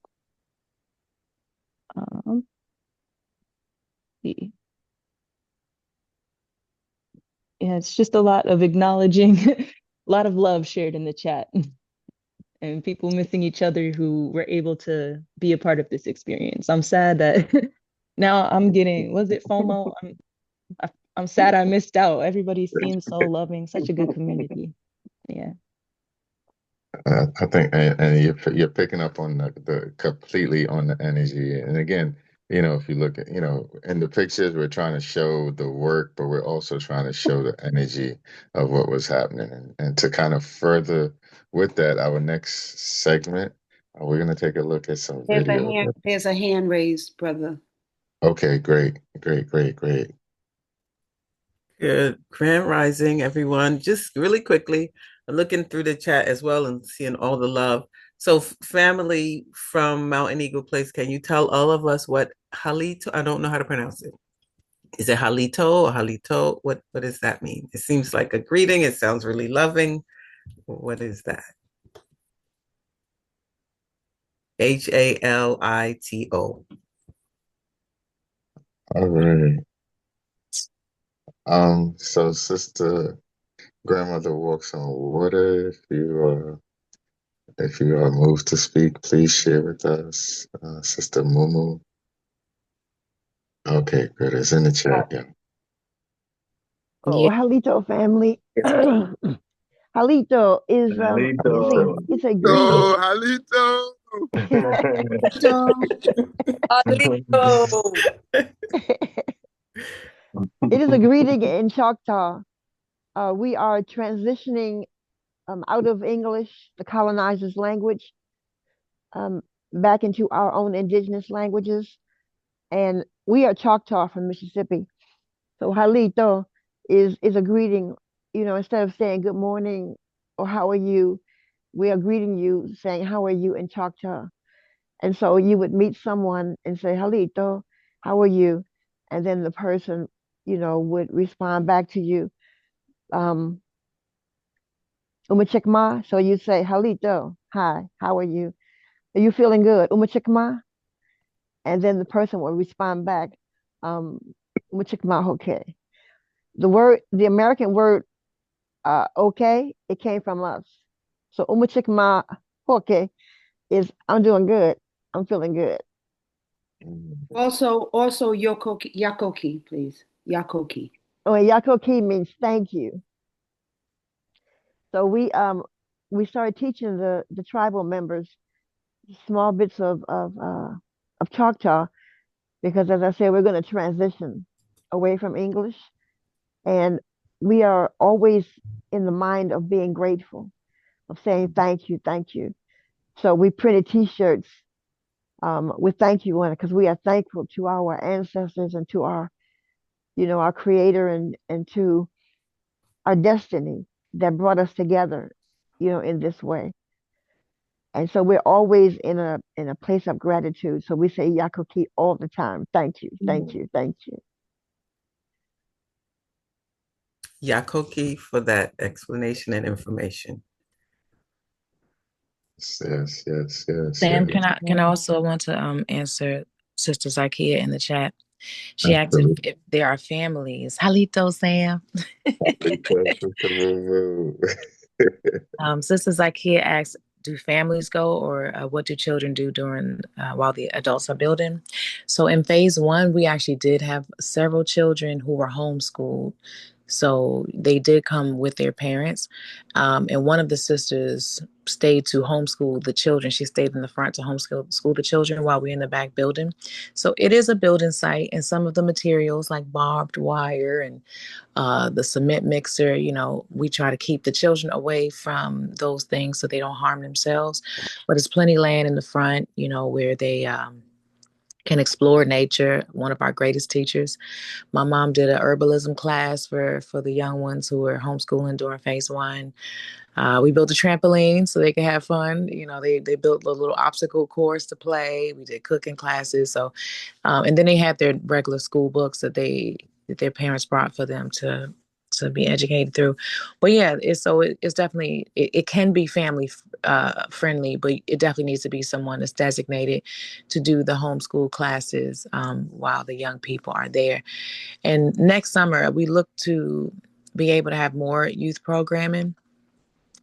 See. Yeah, it's just a lot of acknowledging, a lot of love shared in the chat. And people missing each other who were able to be a part of this experience. I'm sad that now I'm getting, was it FOMO? I'm sad I missed out. Everybody seems so loving, such a good community. Yeah. I think, and you're picking up on the completely on the energy. And again, if you look at, in the pictures, we're trying to show the work, but we're also trying to show the energy of what was happening. And to kind of further with that, our next segment, we're going to take a look at some video. There's a hand raised, brother. Okay, great, great, great, great. Good. Grand Rising, everyone. Just really quickly, looking through the chat as well and seeing all the love. So, family from Mountain Eagle Place, can you tell all of us what Halito? I don't know how to pronounce it. Is it Halito or Halito? What does that mean? It seems like a greeting. It sounds really loving. What is that? Halito. All right. So Sister Grandmother Walks on Water, if you are moved to speak, please share with us. Sister Mumu. Okay, good. It's in the chat, yeah. Oh, Halito family. Halito is Alito. it's a greeting. Halito. Alito. It is a greeting in Choctaw. We are transitioning out of English, the colonizer's language, um, back into our own indigenous languages. And we are Choctaw from Mississippi. So Halito is a greeting. Instead of saying good morning or how are you, we are greeting you saying how are you in Choctaw. And so you would meet someone and say, Halito, how are you? And then the person, would respond back to you, um, Umachikma. So you say, Halito, hi, how are you? Are you feeling good? Umachikma? And then the person will respond back, um, Umachikma, okay. The American word, okay, it came from us. So Umachikma, okay, is I'm doing good. I'm feeling good. Also Yakoki, please. Yakoki. Oh, and Yakoki means thank you. So we started teaching the tribal members small bits of Choctaw because, as I said, we're going to transition away from English, and we are always in the mind of being grateful, of saying thank you, thank you. So we printed T-shirts with thank you on it because we are thankful to our ancestors and to our Creator and to our destiny that brought us together, in this way. And so we're always in a place of gratitude. So we say Yakoki all the time. Thank you, thank you, thank you. Yakoki for that explanation and information. Yes, yes, yes, Sam, yes. can I also want to answer Sister Zakia in the chat? She asked Absolutely. if there are families. Halito, Sam. Sister Zakia asked, do families go, or what do children do during while the adults are building? So in phase one, we actually did have several children who were homeschooled. So they did come with their parents. And one of the sisters stayed to homeschool the children. She stayed in the front to homeschool the children while we're in the back building. So it is a building site, and some of the materials like barbed wire and the cement mixer, we try to keep the children away from those things so they don't harm themselves. But there's plenty land in the front, where they can explore nature. One of our greatest teachers. My mom did an herbalism class for the young ones who were homeschooling during phase one. We built a trampoline so they could have fun. They built a little obstacle course to play. We did cooking classes. So, and then they had their regular school books that their parents brought for them to be educated through. But yeah, it's definitely it can be family friendly, but it definitely needs to be someone that's designated to do the homeschool classes while the young people are there. And next summer, we look to be able to have more youth programming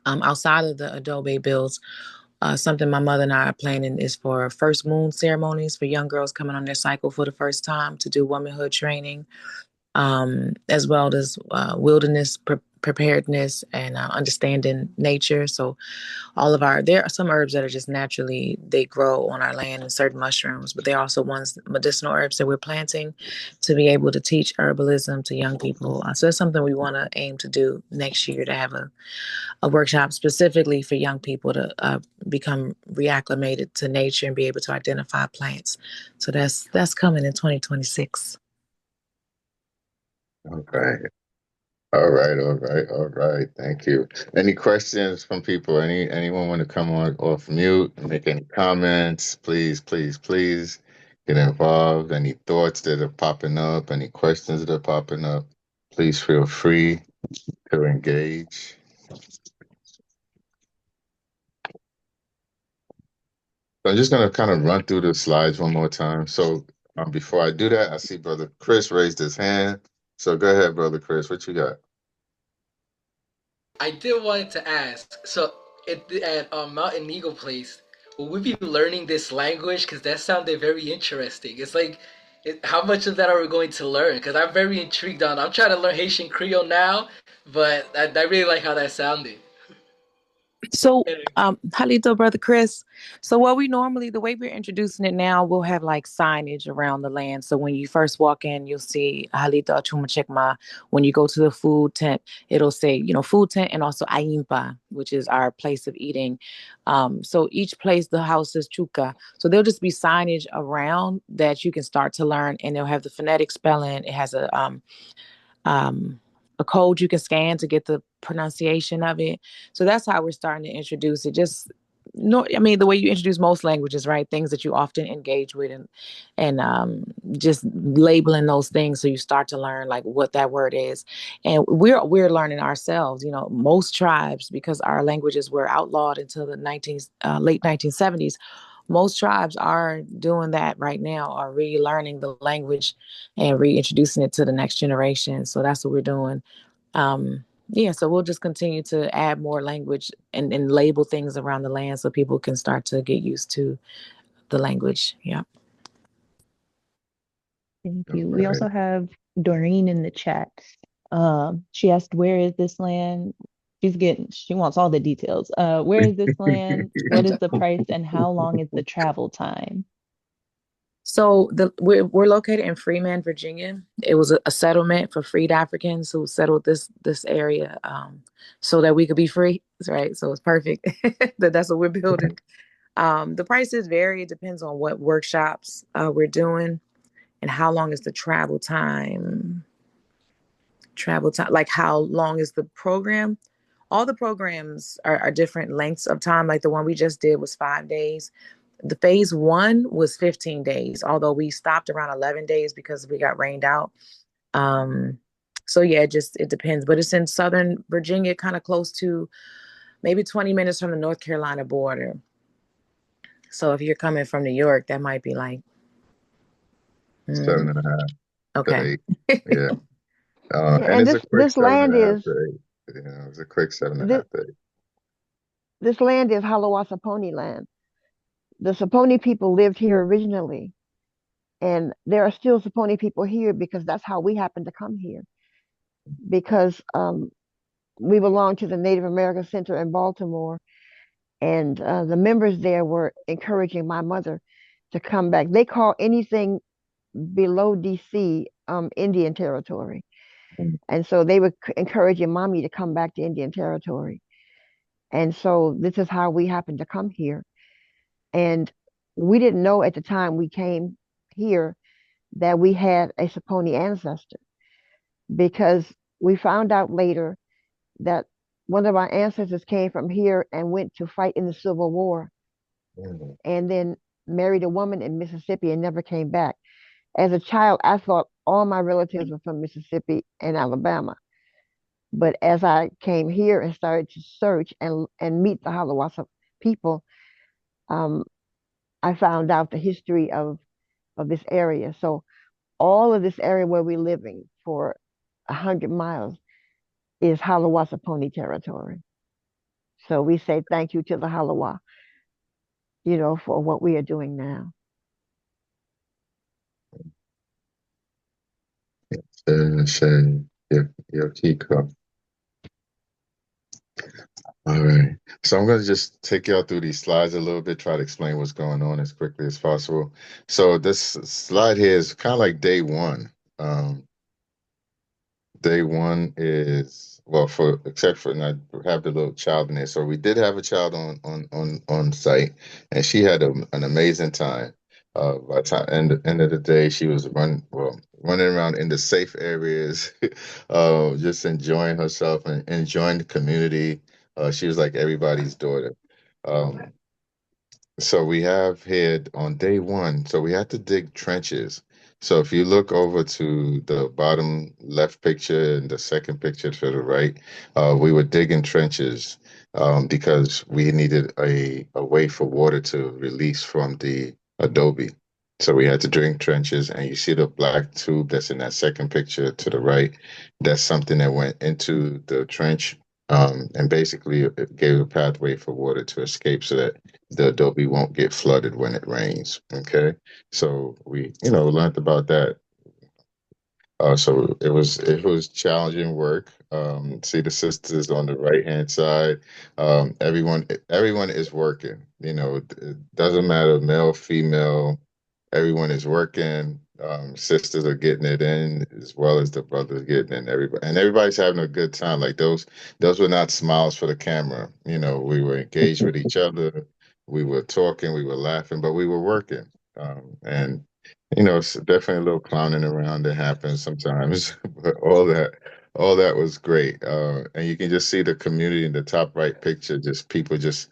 outside of the Adobe bills. Something my mother and I are planning is for first moon ceremonies for young girls coming on their cycle for the first time to do womanhood training, as well as wilderness preparedness and understanding nature. So there are some herbs that are just naturally, they grow on our land, and certain mushrooms, but there are also medicinal herbs that we're planting to be able to teach herbalism to young people. So that's something we want to aim to do next year, to have a workshop specifically for young people to become reacclimated to nature and be able to identify plants. So that's coming in 2026. Okay. All right, all right, all right. Thank you. Any questions from people? Anyone want to come on off mute and make any comments? Please, please, please get involved. Any thoughts that are popping up? Any questions that are popping up? Please feel free to engage. So I'm just gonna kind of run through the slides one more time. So before I do that, I see Brother Chris raised his hand. So go ahead, Brother Chris. What you got? I did wanted to ask. So at Mountain Eagle Place, will we be learning this language? Because that sounded very interesting. It's like, how much of that are we going to learn? Because I'm very intrigued on. I'm trying to learn Haitian Creole now, but I really like how that sounded. So, Halito, brother Chris. So, what we normally, the way we're introducing it now, we'll have like signage around the land. So, when you first walk in, you'll see Halito Chumachekma. When you go to the food tent, it'll say, food tent and also Ayimpa, which is our place of eating. So, each place, the house is Chuka. So, there'll just be signage around that you can start to learn, and they'll have the phonetic spelling. It has a code you can scan to get the pronunciation of it. So that's how we're starting to introduce it. Just no, I mean the way you introduce most languages, right? Things that you often engage with, and just labeling those things so you start to learn like what that word is. And we're learning ourselves. Most tribes, because our languages were outlawed until the late 1970s. Most tribes are doing that right now, are relearning the language and reintroducing it to the next generation. So that's what we're doing. Yeah, so we'll just continue to add more language and label things around the land so people can start to get used to the language. Yeah. Thank All you. We right. also have Doreen in the chat. She asked, where is this land? She wants all the details. Where is this land? What is the price and how long is the travel time? So we're located in Freeman, Virginia. It was a settlement for freed Africans who settled this area, so that we could be free. Right. So it's perfect that's what we're building. The prices vary. It depends on what workshops we're doing and how long is the travel time. Like how long is the program? All the programs are different lengths of time. Like the one we just did was 5 days. The phase one was 15 days, although we stopped around 11 days because we got rained out. So yeah, it depends. But it's in Southern Virginia, kind of close to maybe 20 minutes from the North Carolina border. So if you're coming from New York, that might be like 7.5 to okay. 8. Yeah. Yeah, And and it's a quick this seven land and a half is to 8. It's a quick seven and a this half to 8. this land is Halawasaponi land. The Saponi people lived here originally, and there are still Saponi people here because that's how we happened to come here. Because we belong to the Native American Center in Baltimore, and the members there were encouraging my mother to come back. They call anything below DC Indian territory, and so they were encouraging mommy to come back to Indian territory. And so this is how we happened to come here. And we didn't know at the time we came here that we had a Saponi ancestor, because we found out later that one of our ancestors came from here and went to fight in the Civil War, and then married a woman in Mississippi and never came back. As a child, I thought all my relatives were from Mississippi and Alabama. But as I came here and started to search and meet the Halawasa people, um, I found out the history of this area. So all of this area where we're living for 100 miles is Halawasa Pony territory. So we say thank you to the Halawa, for what we are doing now. Shane, your key cup. All right. So I'm going to just take y'all through these slides a little bit, try to explain what's going on as quickly as possible. So this slide here is kind of like day one. Day one is, well, except for not have the little child in there. So we did have a child on site, and she had an amazing time. By the end of the day, she was running around in the safe areas, just enjoying herself and enjoying the community. She was like everybody's daughter. Um, so we have here on day one, so we had to dig trenches. So if you look over to the bottom left picture and the second picture to the right, we were digging trenches because we needed a way for water to release from the Adobe. So we had to dig trenches, and you see the black tube that's in that second picture to the right. That's something that went into the trench, and basically it gave a pathway for water to escape so that the Adobe won't get flooded when it rains. Okay. So we, learned about that. So it was challenging work. See the sisters on the right hand side. Everyone is working. It doesn't matter male, female. Everyone is working. Sisters are getting it in as well as the brothers getting in. Everybody's having a good time. Like those were not smiles for the camera. We were engaged with each other. We were talking. We were laughing, but we were working. And it's definitely a little clowning around that happens sometimes, but all that was great. And you can just see the community in the top right picture, just people just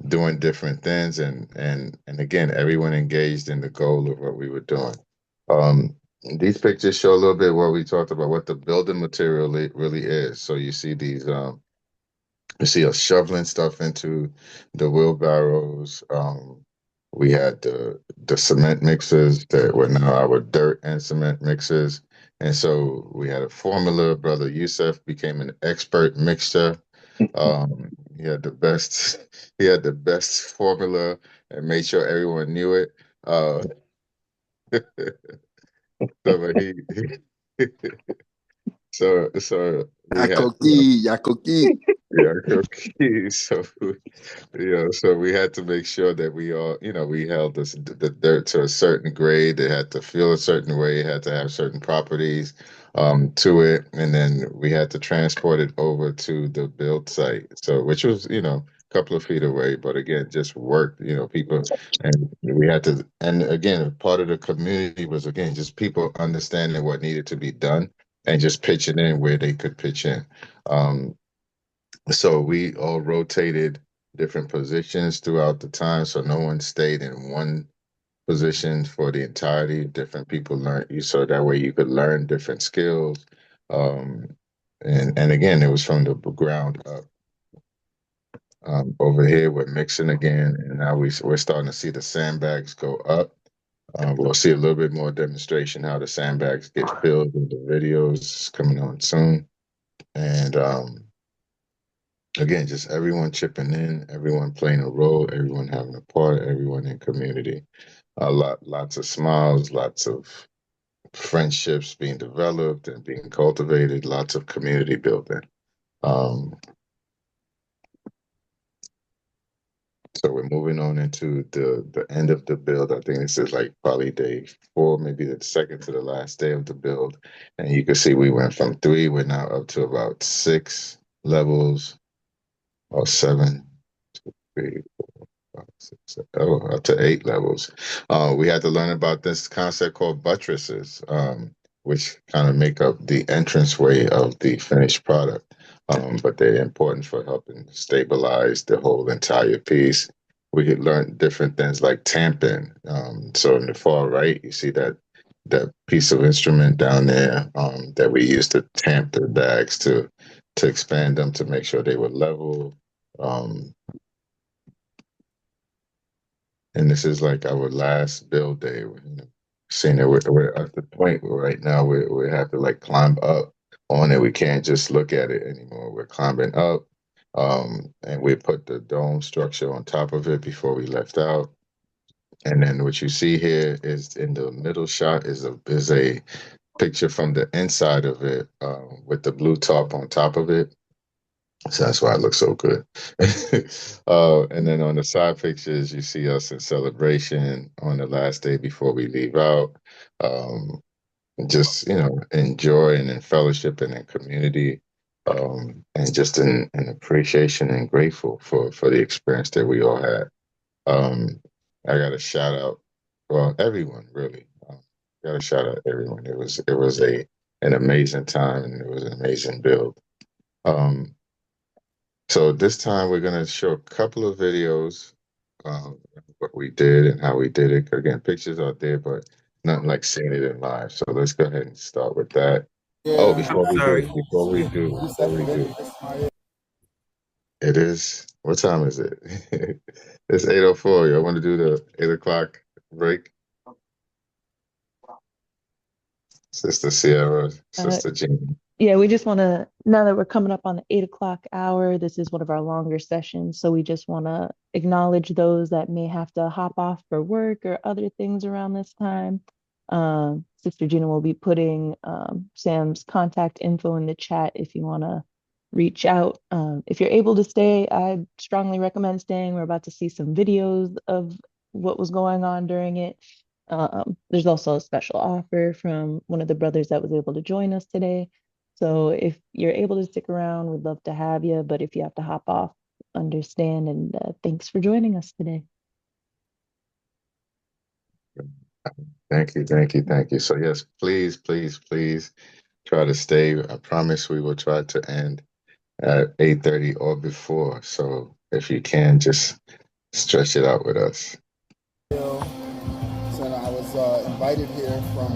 doing different things, and again, everyone engaged in the goal of what we were doing. Um, these pictures show a little bit what we talked about, what the building material really is. So you see us shoveling stuff into the wheelbarrows. We had the cement mixers that were now our dirt and cement mixers. And so we had a formula. Brother Yusef became an expert mixer. He had the best he had the best formula and made sure everyone knew it. Uh, so but he so we had Yakoki, Yakoki. yeah, okay. So we had to make sure that we all, we held the dirt to a certain grade. It had to feel a certain way. It had to have certain properties to it, and then we had to transport it over to the build site. So, which was, a couple of feet away, but again, just work. People, and we had to, and again, part of the community was again just people understanding what needed to be done and just pitching in where they could pitch in. Um, so we all rotated different positions throughout the time, so no one stayed in one position for the entirety. Different people learned you, so that way you could learn different skills. Um, and again, it was from the ground up. Over here, we're mixing again, and now we're starting to see the sandbags go up. We'll see a little bit more demonstration how the sandbags get filled in the videos coming on soon. And again, just everyone chipping in, everyone playing a role, everyone having a part, everyone in community. Lots of smiles, lots of friendships being developed and being cultivated, lots of community building. Um, so we're moving on into the end of the build. I think this is like probably day 4, maybe the second to the last day of the build. And you can see we went from 3, we're now up to about 6 levels or 7, 3, 5, 6, 7, up to 8 levels. We had to learn about this concept called buttresses, which kind of make up the entranceway of the finished product. But they're important for helping stabilize the whole entire piece. We could learn different things like tamping. So in the far right, you see that piece of instrument down there that we used to tamp the bags to expand them to make sure they were level. Um, and this is like our last build day. Seeing that we're at the point where right now we have to like climb up on it. We can't just look at it anymore. We're climbing up, and we put the dome structure on top of it before we left out. And then what you see here is in the middle shot is a picture from the inside of it with the blue top on top of it. So that's why it looks so good. And then on the side pictures, you see us in celebration on the last day before we leave out. Um, just, enjoy and in fellowship and in community, and just in appreciation and grateful for the experience that we all had. Um, I got to shout out, well, everyone really. Got to shout out everyone. It was an amazing time and it was an amazing build. Um, so this time we're going to show a couple of videos, what we did and how we did it. Again, pictures are there, but nothing like seeing it in live. So let's go ahead and start with that. Oh, Sorry. before we do, it is, what time is it? It's 8:04. Y'all want to do the 8 o'clock break? Sister Sierra, Sister Jean. Yeah, we just want to, now that we're coming up on the 8 o'clock hour, this is one of our longer sessions. So we just want to acknowledge those that may have to hop off for work or other things around this time. Sister Gina will be putting Sam's contact info in the chat if you want to reach out. If you're able to stay, I strongly recommend staying. We're about to see some videos of what was going on during it. There's also a special offer from one of the brothers that was able to join us today. So if you're able to stick around, we'd love to have you. But if you have to hop off, understand. And thanks for joining us today. Thank you, thank you, thank you. So yes, please, please, please try to stay. I promise we will try to end at 8:30 or before. So if you can, just stretch it out with us. So I was invited here from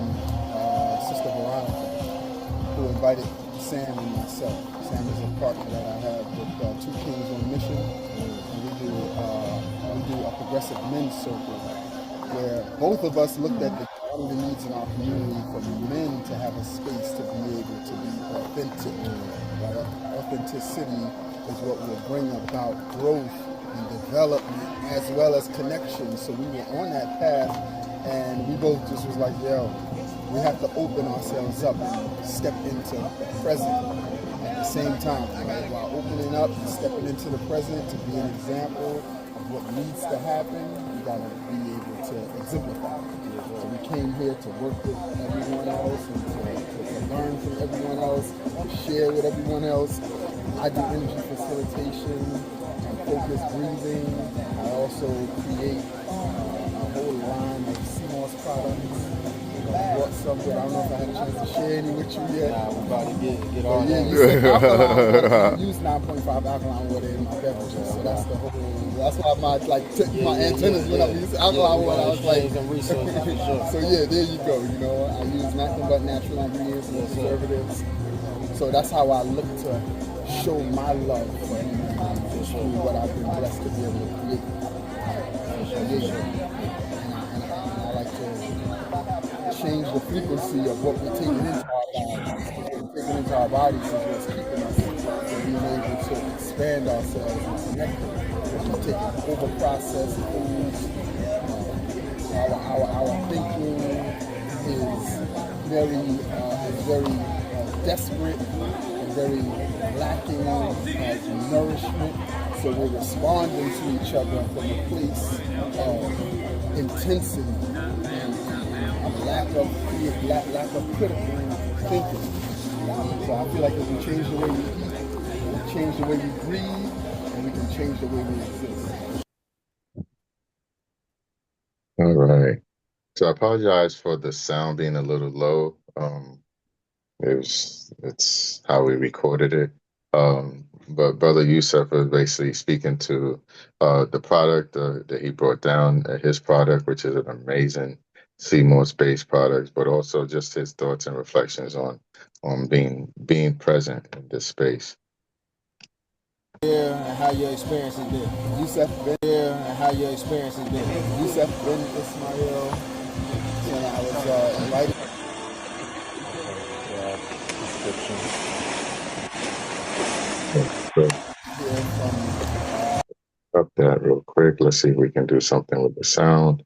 Sister Veronica, who invited Sam and myself. Sam is a partner that I have with Two Kings on Mission, and we do a progressive men's circle where both of us looked at one of the needs in our community for men to have a space to be able to be authentic. Right? Authenticity is what will bring about growth and development as well as connection. So we were on that path, and we both just was like, yo, we have to open ourselves up and step into the present at the same time. Right? While opening up and stepping into the present to be an example of what needs to happen, we gotta be able to exemplify. So we came here to work with everyone else and to learn from everyone else, to share with everyone else. I do energy facilitation and focused breathing. I also create a whole line of CMOS products. I brought some, but I don't know if I had a chance to share any with you yet. Nah, we're about to get on that. You said alkaline water. I use 9.5 alkaline water in my beverages, so that's the whole. That's why my antennas went up. You said alkaline water. I was like, so yeah, there you go. You know, I use nothing but natural ingredients and preservatives. So that's how I look to show my love for what I've been blessed to be able to create. And I like to change the frequency of what we're taking into our bodies. What we're taking into our bodies is what's keeping us from being able to expand ourselves and connect. We're taking over-processed foods. Our thinking is very desperate and very lacking nourishment. So we're responding to each other from a place of intensity and lack of critical thinking. So I feel like if we change the way we eat, we change the way we breathe, and we can change the way we exist. All right. So I apologize for the sound being a little low. It's how we recorded it. But Brother Yusuf was basically speaking to the product that he brought down, his product, which is an amazing CMOS-based product, but also just his thoughts and reflections on being present in this space. Here and how your experience has been. Yusuf been here and how your experience has been. Yusuf bin Ismail, and I was invited. Up that real quick. Let's see if we can do something with the sound.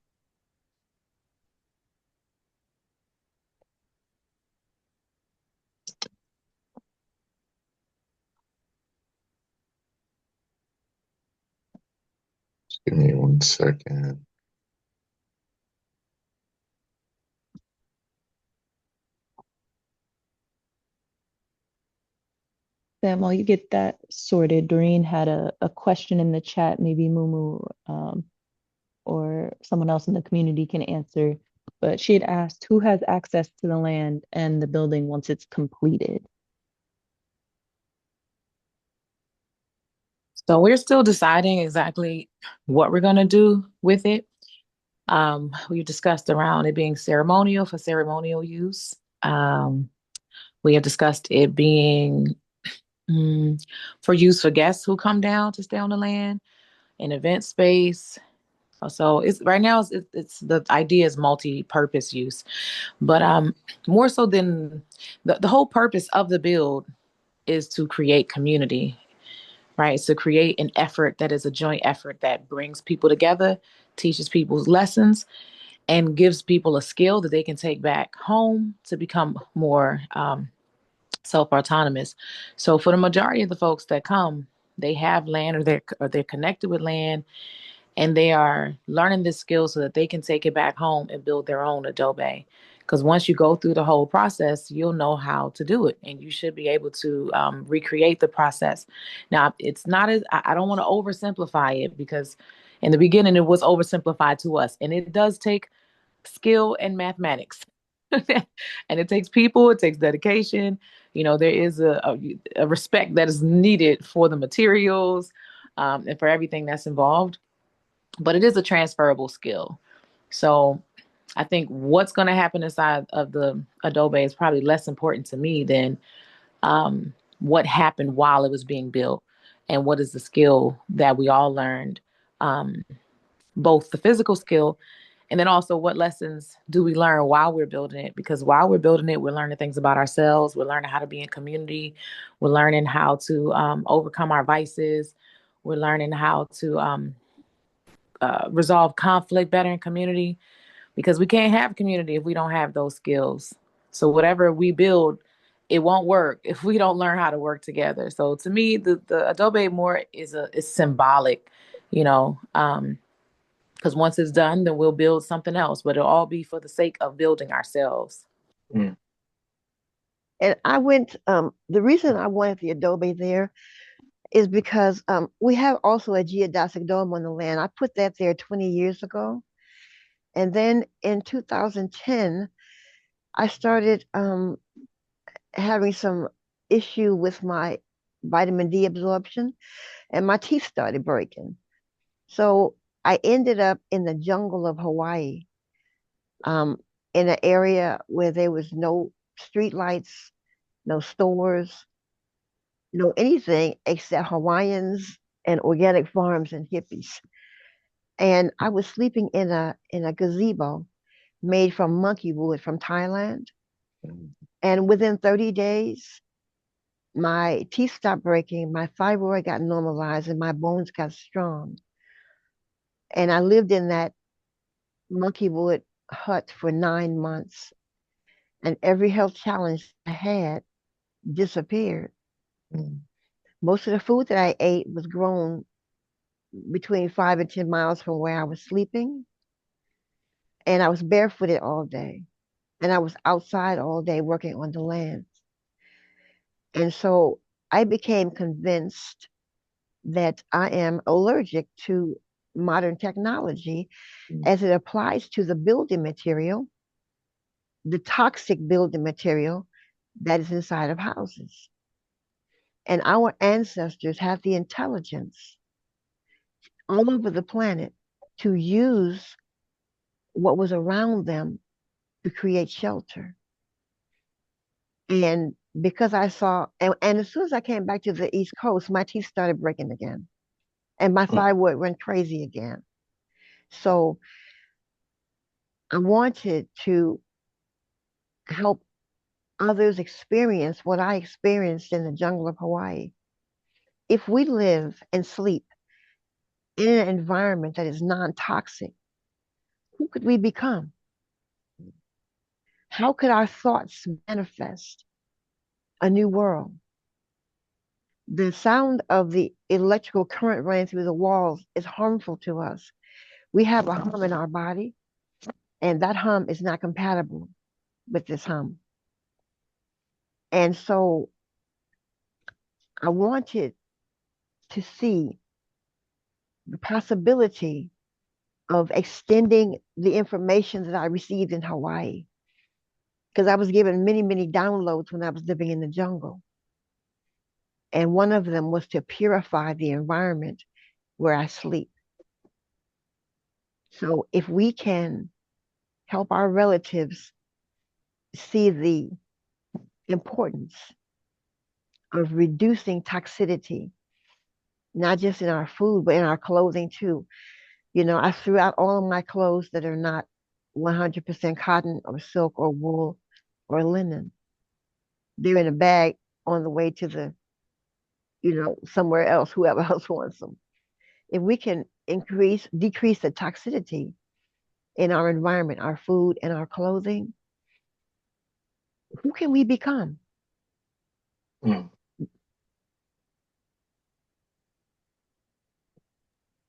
Just give me 1 second. Sam, while you get that sorted, Doreen had a question in the chat. Maybe Mumu or someone else in the community can answer. But she had asked, who has access to the land and the building once it's completed? So we're still deciding exactly what we're going to do with it. We've discussed around it being ceremonial for ceremonial use. We have discussed it being for use for guests who come down to stay on the land, an event space. So it's right now it's the idea is multi-purpose use, but more so than the whole purpose of the build is to create community, right? It's to create an effort that is a joint effort that brings people together, teaches people lessons, and gives people a skill that they can take back home to become more self-autonomous. So for the majority of the folks that come, they have land, or they're connected with land, and they are learning this skill so that they can take it back home and build their own Adobe. Because once you go through the whole process, you'll know how to do it, and you should be able to recreate the process. Now, it's not as I don't want to oversimplify it, because in the beginning it was oversimplified to us, and it does take skill and mathematics. And it takes people, it takes dedication. There is a respect that is needed for the materials, and for everything that's involved. But it is a transferable skill. So I think what's going to happen inside of the Adobe is probably less important to me than what happened while it was being built, and what is the skill that we all learned, both the physical skill, and then also what lessons do we learn while we're building it? Because while we're building it, we're learning things about ourselves. We're learning how to be in community. We're learning how to overcome our vices. We're learning how to resolve conflict better in community, because we can't have community if we don't have those skills. So whatever we build, it won't work if we don't learn how to work together. So to me, the Adobe more is symbolic, because once it's done, then we'll build something else, but it'll all be for the sake of building ourselves. Mm. And the reason I wanted the Adobe there is because we have also a geodesic dome on the land. I put that there 20 years ago. And then in 2010, I started having some issue with my vitamin D absorption, and my teeth started breaking. So I ended up in the jungle of Hawaii, in an area where there was no street lights, no stores, no anything except Hawaiians and organic farms and hippies. And I was sleeping in a gazebo made from monkey wood from Thailand. And within 30 days, my teeth stopped breaking, my thyroid got normalized, and my bones got strong. And I lived in that monkey wood hut for 9 months, and every health challenge I had disappeared. Most of the food that I ate was grown between 5 and 10 miles from where I was sleeping. And I was barefooted all day. And I was outside all day working on the land. And so I became convinced that I am allergic to modern technology as it applies to the building material, the toxic building material that is inside of houses. And our ancestors have the intelligence all over the planet to use what was around them to create shelter. And because I saw, and as soon as I came back to the East Coast, my teeth started breaking again, and my thyroid went crazy again. So I wanted to help others experience what I experienced in the jungle of Hawaii. If we live and sleep in an environment that is non-toxic, who could we become? How could our thoughts manifest a new world? The sound of the electrical current running through the walls is harmful to us. We have a hum in our body, and that hum is not compatible with this hum. And so I wanted to see the possibility of extending the information that I received in Hawaii, because I was given many, many downloads when I was living in the jungle. And one of them was to purify the environment where I sleep. So if we can help our relatives see the importance of reducing toxicity, not just in our food, but in our clothing too. I threw out all of my clothes that are not 100% cotton or silk or wool or linen. They're in a bag on the way to somewhere else, whoever else wants them. If we can decrease the toxicity in our environment, our food and our clothing, who can we become? All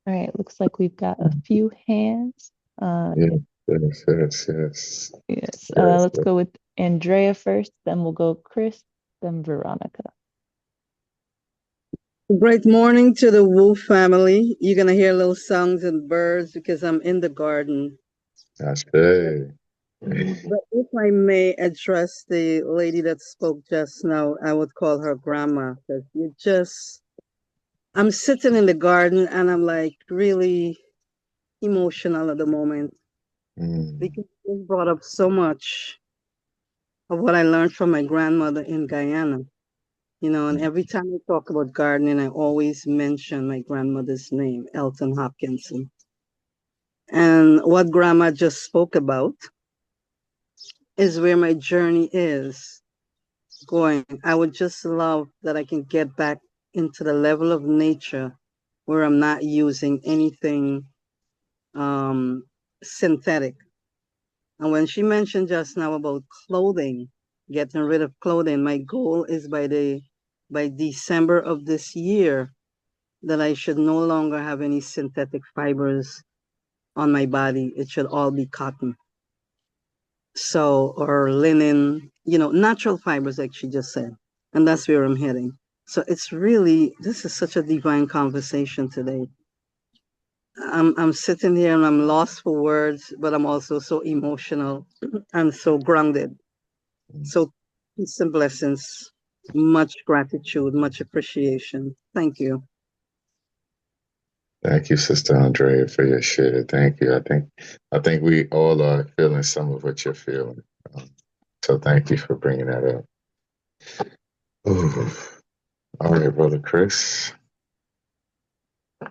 right, looks like we've got a few hands. Yes, yes, yes, yes. Yes, Yes, let's go with Andrea first, then we'll go Chris, then Veronica. Great morning to the Wu family. You're going to hear little songs and birds because I'm in the garden. that's good. But if I may address the lady that spoke just now, I would call her grandma because I'm sitting in the garden and I'm like really emotional at the moment because it brought up so much of what I learned from my grandmother in Guyana. And every time I talk about gardening, I always mention my grandmother's name, Elton Hopkinson. And what grandma just spoke about is where my journey is going. I would just love that I can get back into the level of nature where I'm not using anything synthetic. And when she mentioned just now about clothing, getting rid of clothing, my goal is by December of this year that I should no longer have any synthetic fibers on my body. It should all be cotton. So, or linen, natural fibers, like she just said. And that's where I'm heading. So this is such a divine conversation today. I'm sitting here and I'm lost for words, but I'm also so emotional and so grounded. So peace and blessings, much gratitude, much appreciation. Thank you. Thank you, Sister Andrea, for your share. Thank you. I think we all are feeling some of what you're feeling. So thank you for bringing that up. Ooh. All right, brother Chris. All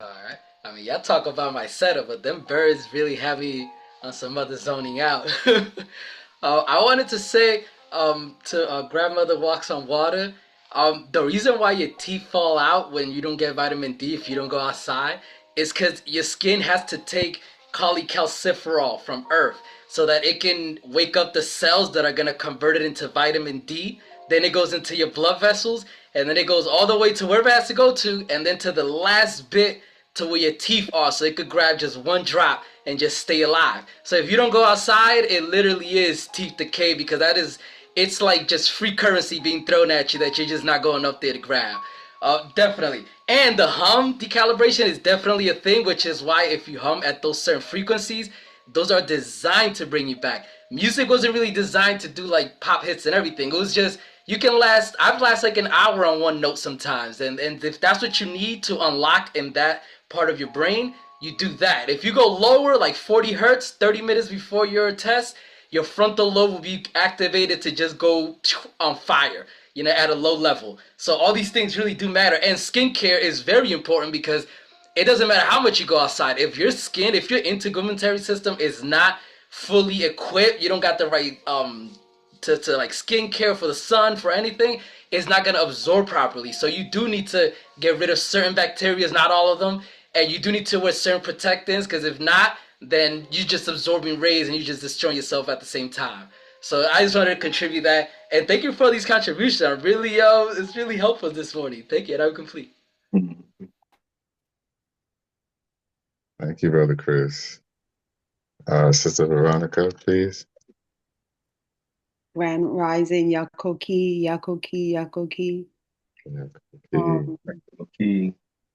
right. I mean, y'all talk about my setup, but them birds really have me on some other zoning out. I wanted to say to Grandmother Walks on Water, the reason why your teeth fall out when you don't get vitamin D if you don't go outside is because your skin has to take cholecalciferol from Earth so that it can wake up the cells that are going to convert it into vitamin D. Then it goes into your blood vessels, and then it goes all the way to wherever it has to go to, and then to the last bit to where your teeth are, so it could grab just one drop and just stay alive. So if you don't go outside, it literally is teeth decay, because it's like just free currency being thrown at you that you're just not going up there to grab. Definitely. And the hum decalibration is definitely a thing, which is why if you hum at those certain frequencies, those are designed to bring you back. Music wasn't really designed to do like pop hits and everything. It was just, I've last like an hour on one note sometimes. And if that's what you need to unlock in that part of your brain, you do that. If you go lower, like 40 hertz, 30 minutes before your test, your frontal lobe will be activated to just go on fire, at a low level. So all these things really do matter. And skincare is very important because it doesn't matter how much you go outside. If your integumentary system is not fully equipped, you don't got the right to like skincare for the sun, for anything, it's not gonna absorb properly. So you do need to get rid of certain bacteria, not all of them, and you do need to wear certain protectants, because if not, then you're just absorbing rays and you're just destroying yourself at the same time. So I just wanted to contribute that, and thank you for these contributions. I'm really it's really helpful this morning. Thank you, and I'm complete. Thank you, brother Chris. Sister Veronica, please. Grand Rising, Yakoki, Yakoki, Yakoki.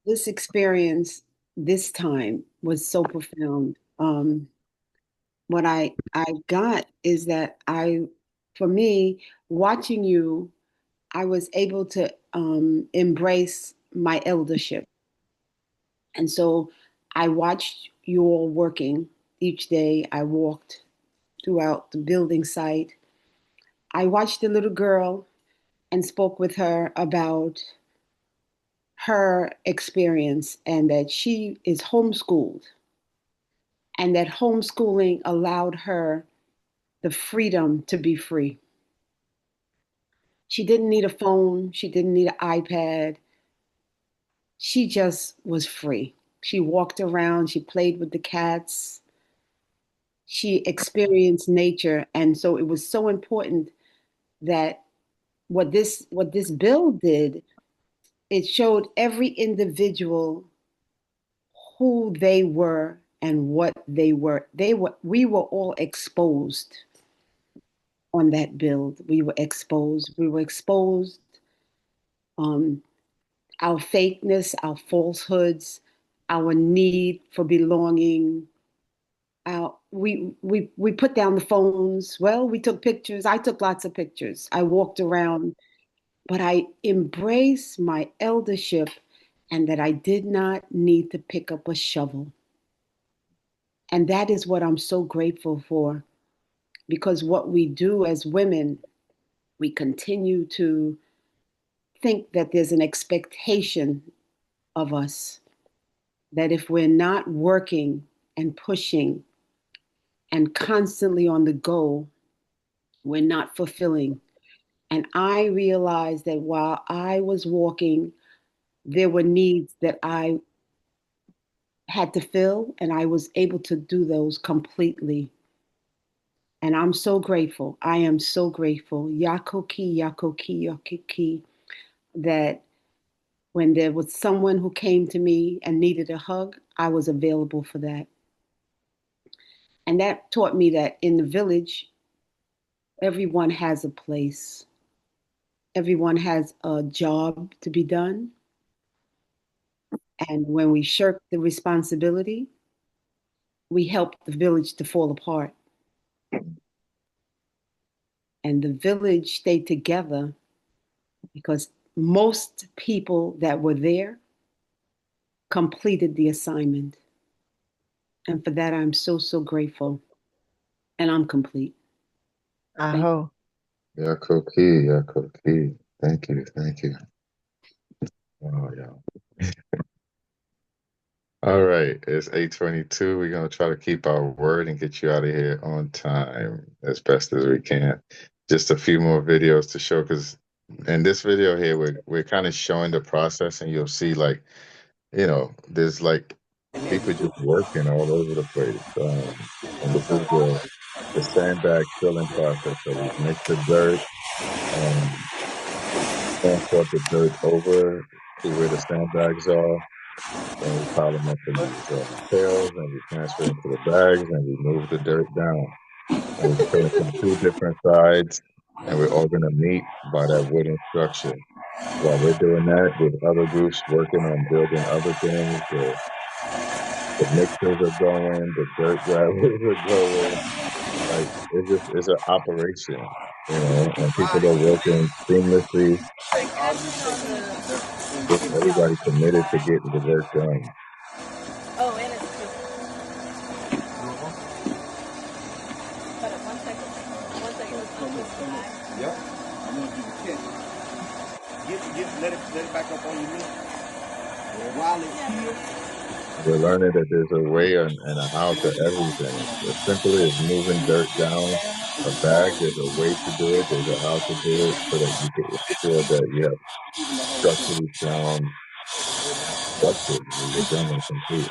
This experience this time was so profound. What I got is that for me, watching you, I was able to embrace my eldership. And so I watched you all working each day. I walked throughout the building site. I watched the little girl and spoke with her about her experience and that she is homeschooled, and that homeschooling allowed her the freedom to be free. She didn't need a phone. She didn't need an iPad. She just was free. She walked around, she played with the cats, she experienced nature. And so it was so important that what this bill did, it showed every individual who they were and what they were. We were all exposed on that build. We were exposed. We were exposed. Our fakeness, our falsehoods, our need for belonging. We put down the phones. Well, we took pictures. I took lots of pictures. I walked around, but I embraced my eldership and that I did not need to pick up a shovel. And that is what I'm so grateful for, because what we do as women, we continue to think that there's an expectation of us, that if we're not working and pushing and constantly on the go, we're not fulfilling. And I realized that while I was walking, there were needs that I had to fill, and I was able to do those completely. And I'm so grateful. I am so grateful. Yakoki, Yakoki, Yakoki, that when there was someone who came to me and needed a hug, I was available for that. And that taught me that in the village, everyone has a place. Everyone has a job to be done. And when we shirk the responsibility, we help the village to fall apart. And the village stayed together because most people that were there completed the assignment. And for that, I'm so, so grateful. And I'm complete. Aho. Yakoki, Yakoki. Thank you, thank you. Oh, yeah. All right, it's 8:22. We're gonna try to keep our word and get you out of here on time as best as we can. Just a few more videos to show, because in this video here, we're kind of showing the process, and you'll see like, there's like people just working all over the place. And this is the sandbag filling process. So we mix the dirt, transport the dirt over to where the sandbags are. Then we pile them up in these pails, and we transfer into the bags, and we move the dirt down. And we put it from two different sides, and we're all gonna meet by that wooden structure. While we're doing that, there's other groups working on building other things. The mixers are going, the dirt grabbers are going. Like it's an operation, and people are working seamlessly. Just everybody committed to getting the work done. Oh, and it's just. Hold up, 1 second. 1 second. Yep. I want you to catch it. Let it back up on your knee. While it's here. We're learning that there's a way and a how to everything. As simple as moving dirt down a bag, there's a way to do it. There's a how to do it so that you can ensure that you have structurally sound structure when you're done and complete.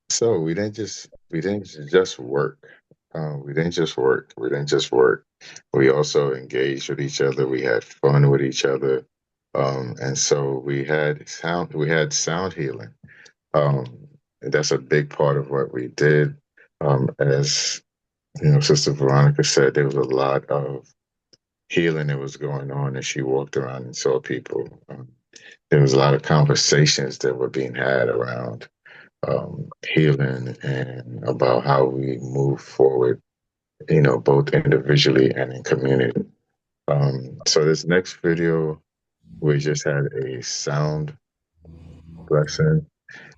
So we didn't just work. We didn't just work. We didn't just work. We also engaged with each other. We had fun with each other. And so we had sound healing. And that's a big part of what we did. As Sister Veronica said, there was a lot of healing that was going on as she walked around and saw people. There was a lot of conversations that were being had around healing and about how we move forward, both individually and in community. So this next video, we just had a sound lesson,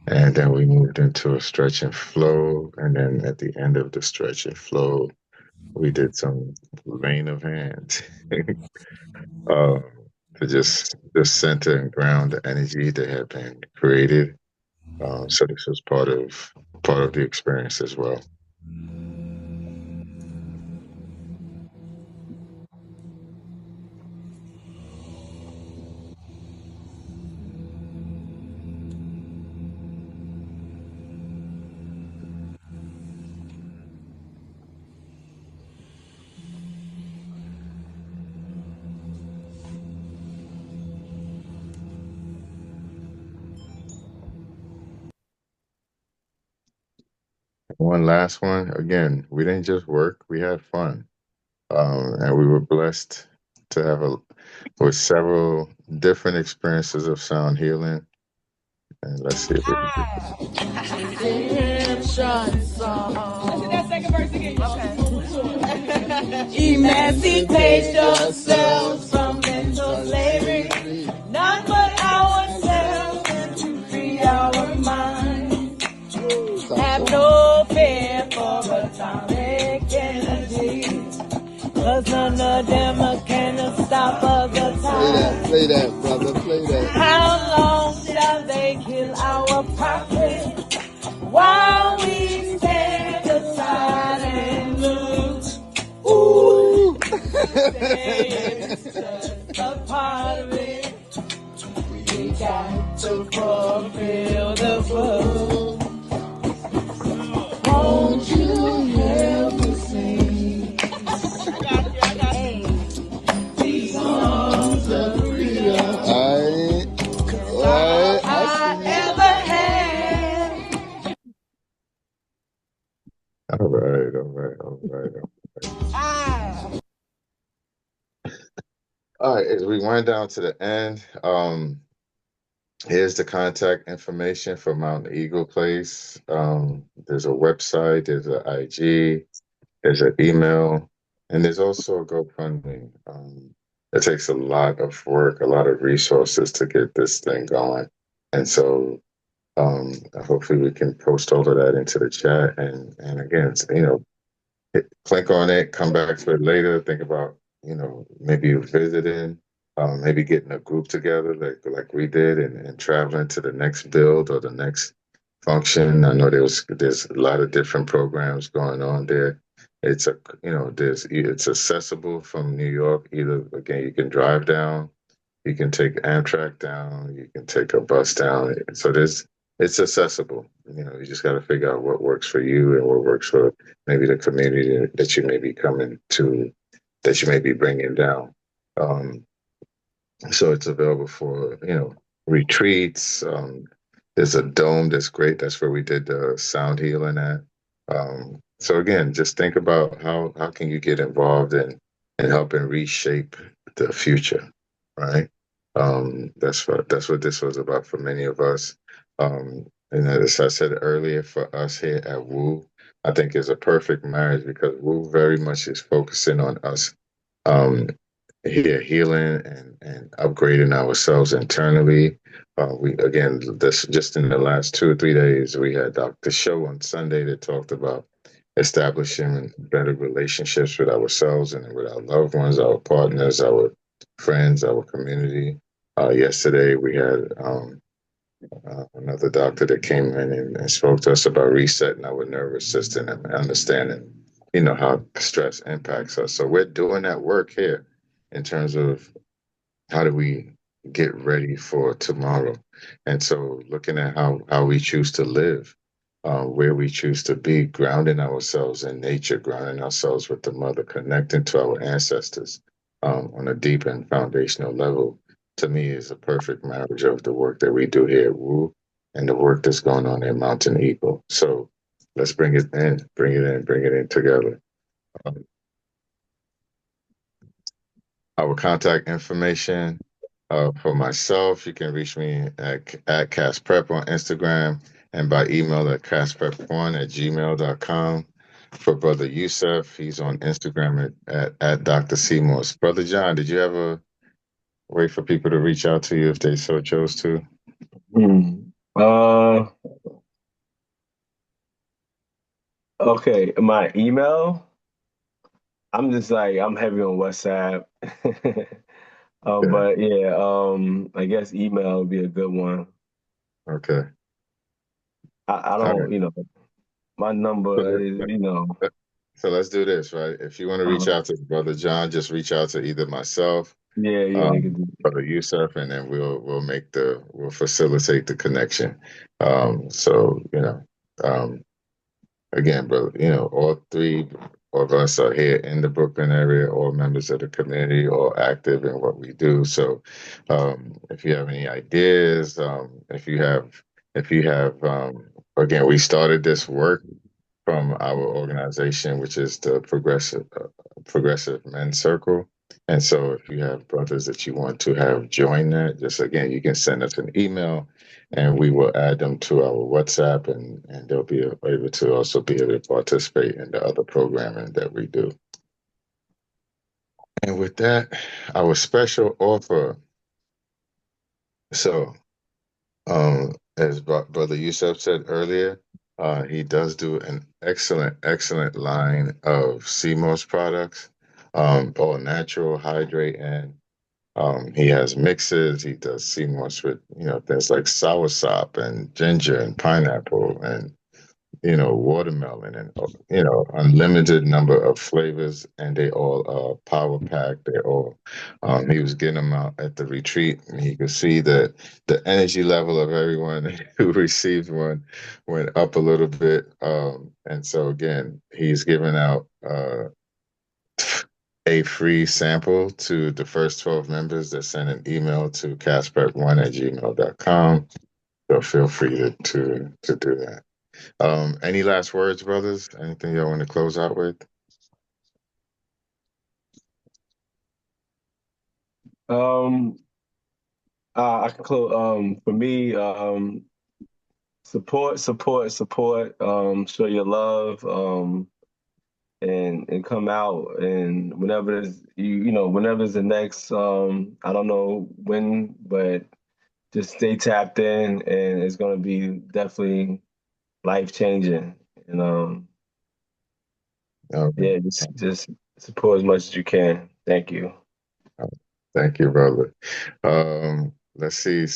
and then we moved into a stretch and flow, and then at the end of the stretch and flow, we did some laying of hands um, to just center and ground the energy that had been created. So this was part of the experience as well. One last one. Again, we didn't just work; we had fun, and we were blessed to have with several different experiences of sound healing. And let's see if we can do. That second verse again. Okay. Emancipate yourselves from mental slavery. None but ourselves to free our mind. Have no fear for atomic energy. Cause none of them can stop us. Play that, brother. Play that. How long shall they kill our prophets while we stand aside and look? Ooh, it's just a part of it. We got to fulfill the book. Won't you help me sing? These songs of freedom. I ever had. All right, all right, all right. All right, as we wind down to the end, here's the contact information for Mountain Eagle Place. There's a website, there's an IG, there's an email, and there's also a GoFundMe. It takes a lot of work, a lot of resources to get this thing going. And so hopefully we can post all of that into the chat. And again, click on it, come back to it later, think about, maybe visiting, maybe getting a group together like we did and traveling to the next build or the next function. I know there's a lot of different programs going on there. It's it's accessible from New York. Either again, you can drive down, you can take Amtrak down, you can take a bus down. So it's accessible. You just got to figure out what works for you and what works for maybe the community that you may be coming to, that you may be bringing down. Um, so it's available for, retreats. There's a dome that's great. That's where we did the sound healing at. So again, just think about how can you get involved in helping reshape the future, right? That's what this was about for many of us. And as I said earlier, for us here at Woo, I think is a perfect marriage because Woo very much is focusing on us um, here healing and upgrading ourselves internally. We again, this just in the last 2 or 3 days, we had the show on Sunday that talked about establishing better relationships with ourselves and with our loved ones, our partners, our friends, our community. Yesterday, we had another doctor that came in and spoke to us about resetting our nervous system and understanding, how stress impacts us. So we're doing that work here in terms of how do we get ready for tomorrow? And so looking at how we choose to live, where we choose to be, grounding ourselves in nature, grounding ourselves with the mother, connecting to our ancestors on a deep and foundational level, to me is a perfect marriage of the work that we do here at Woo and the work that's going on in Mountain Eagle. So let's bring it in, bring it in together. Our contact information for myself, you can reach me at CastPrep on Instagram and by email at castprep1@gmail.com. For Brother Youssef, he's on Instagram at Dr. Seymour's. Brother John, did you have a way for people to reach out to you if they so chose to? Okay, my email. I'm heavy on WhatsApp. But yeah, I guess email would be a good one. Okay. I All don't, right. my number is, So let's do this, right? If you want to reach out to Brother John, just reach out to either myself, you can do Brother Youssef, and then we'll facilitate the connection. So um, again, brother, all three of us are here in the Brooklyn area, all members of the community, all active in what we do. So, if you have any ideas, if you have, again, we started this work from our organization, which is the Progressive Men's Circle. And so, if you have brothers that you want to have join that, just again, you can send us an email, and we will add them to our WhatsApp, and they'll be able to also be able to participate in the other programming that we do. And with that, our special offer. So, as Brother Yusuf said earlier, he does do an excellent line of CMOS products, all natural, hydrate, and he has mixes. He does CMOS with, things like soursop and ginger and pineapple and, watermelon and, unlimited number of flavors, and they all are power packed. They're all, he was getting them out at the retreat, and he could see that the energy level of everyone who received one went up a little bit. And so again, he's giving out, a free sample to the first 12 members that send an email to casperone@gmail.com. So feel free to do that. Any last words, brothers? Anything y'all want to close out with? I can close. For me, support. Show your love. And come out, and whenever there's whenever's the next, I don't know when, but just stay tapped in, and it's gonna be definitely life changing. And yeah, just support as much as you can. Thank you. Thank you, brother. Let's see.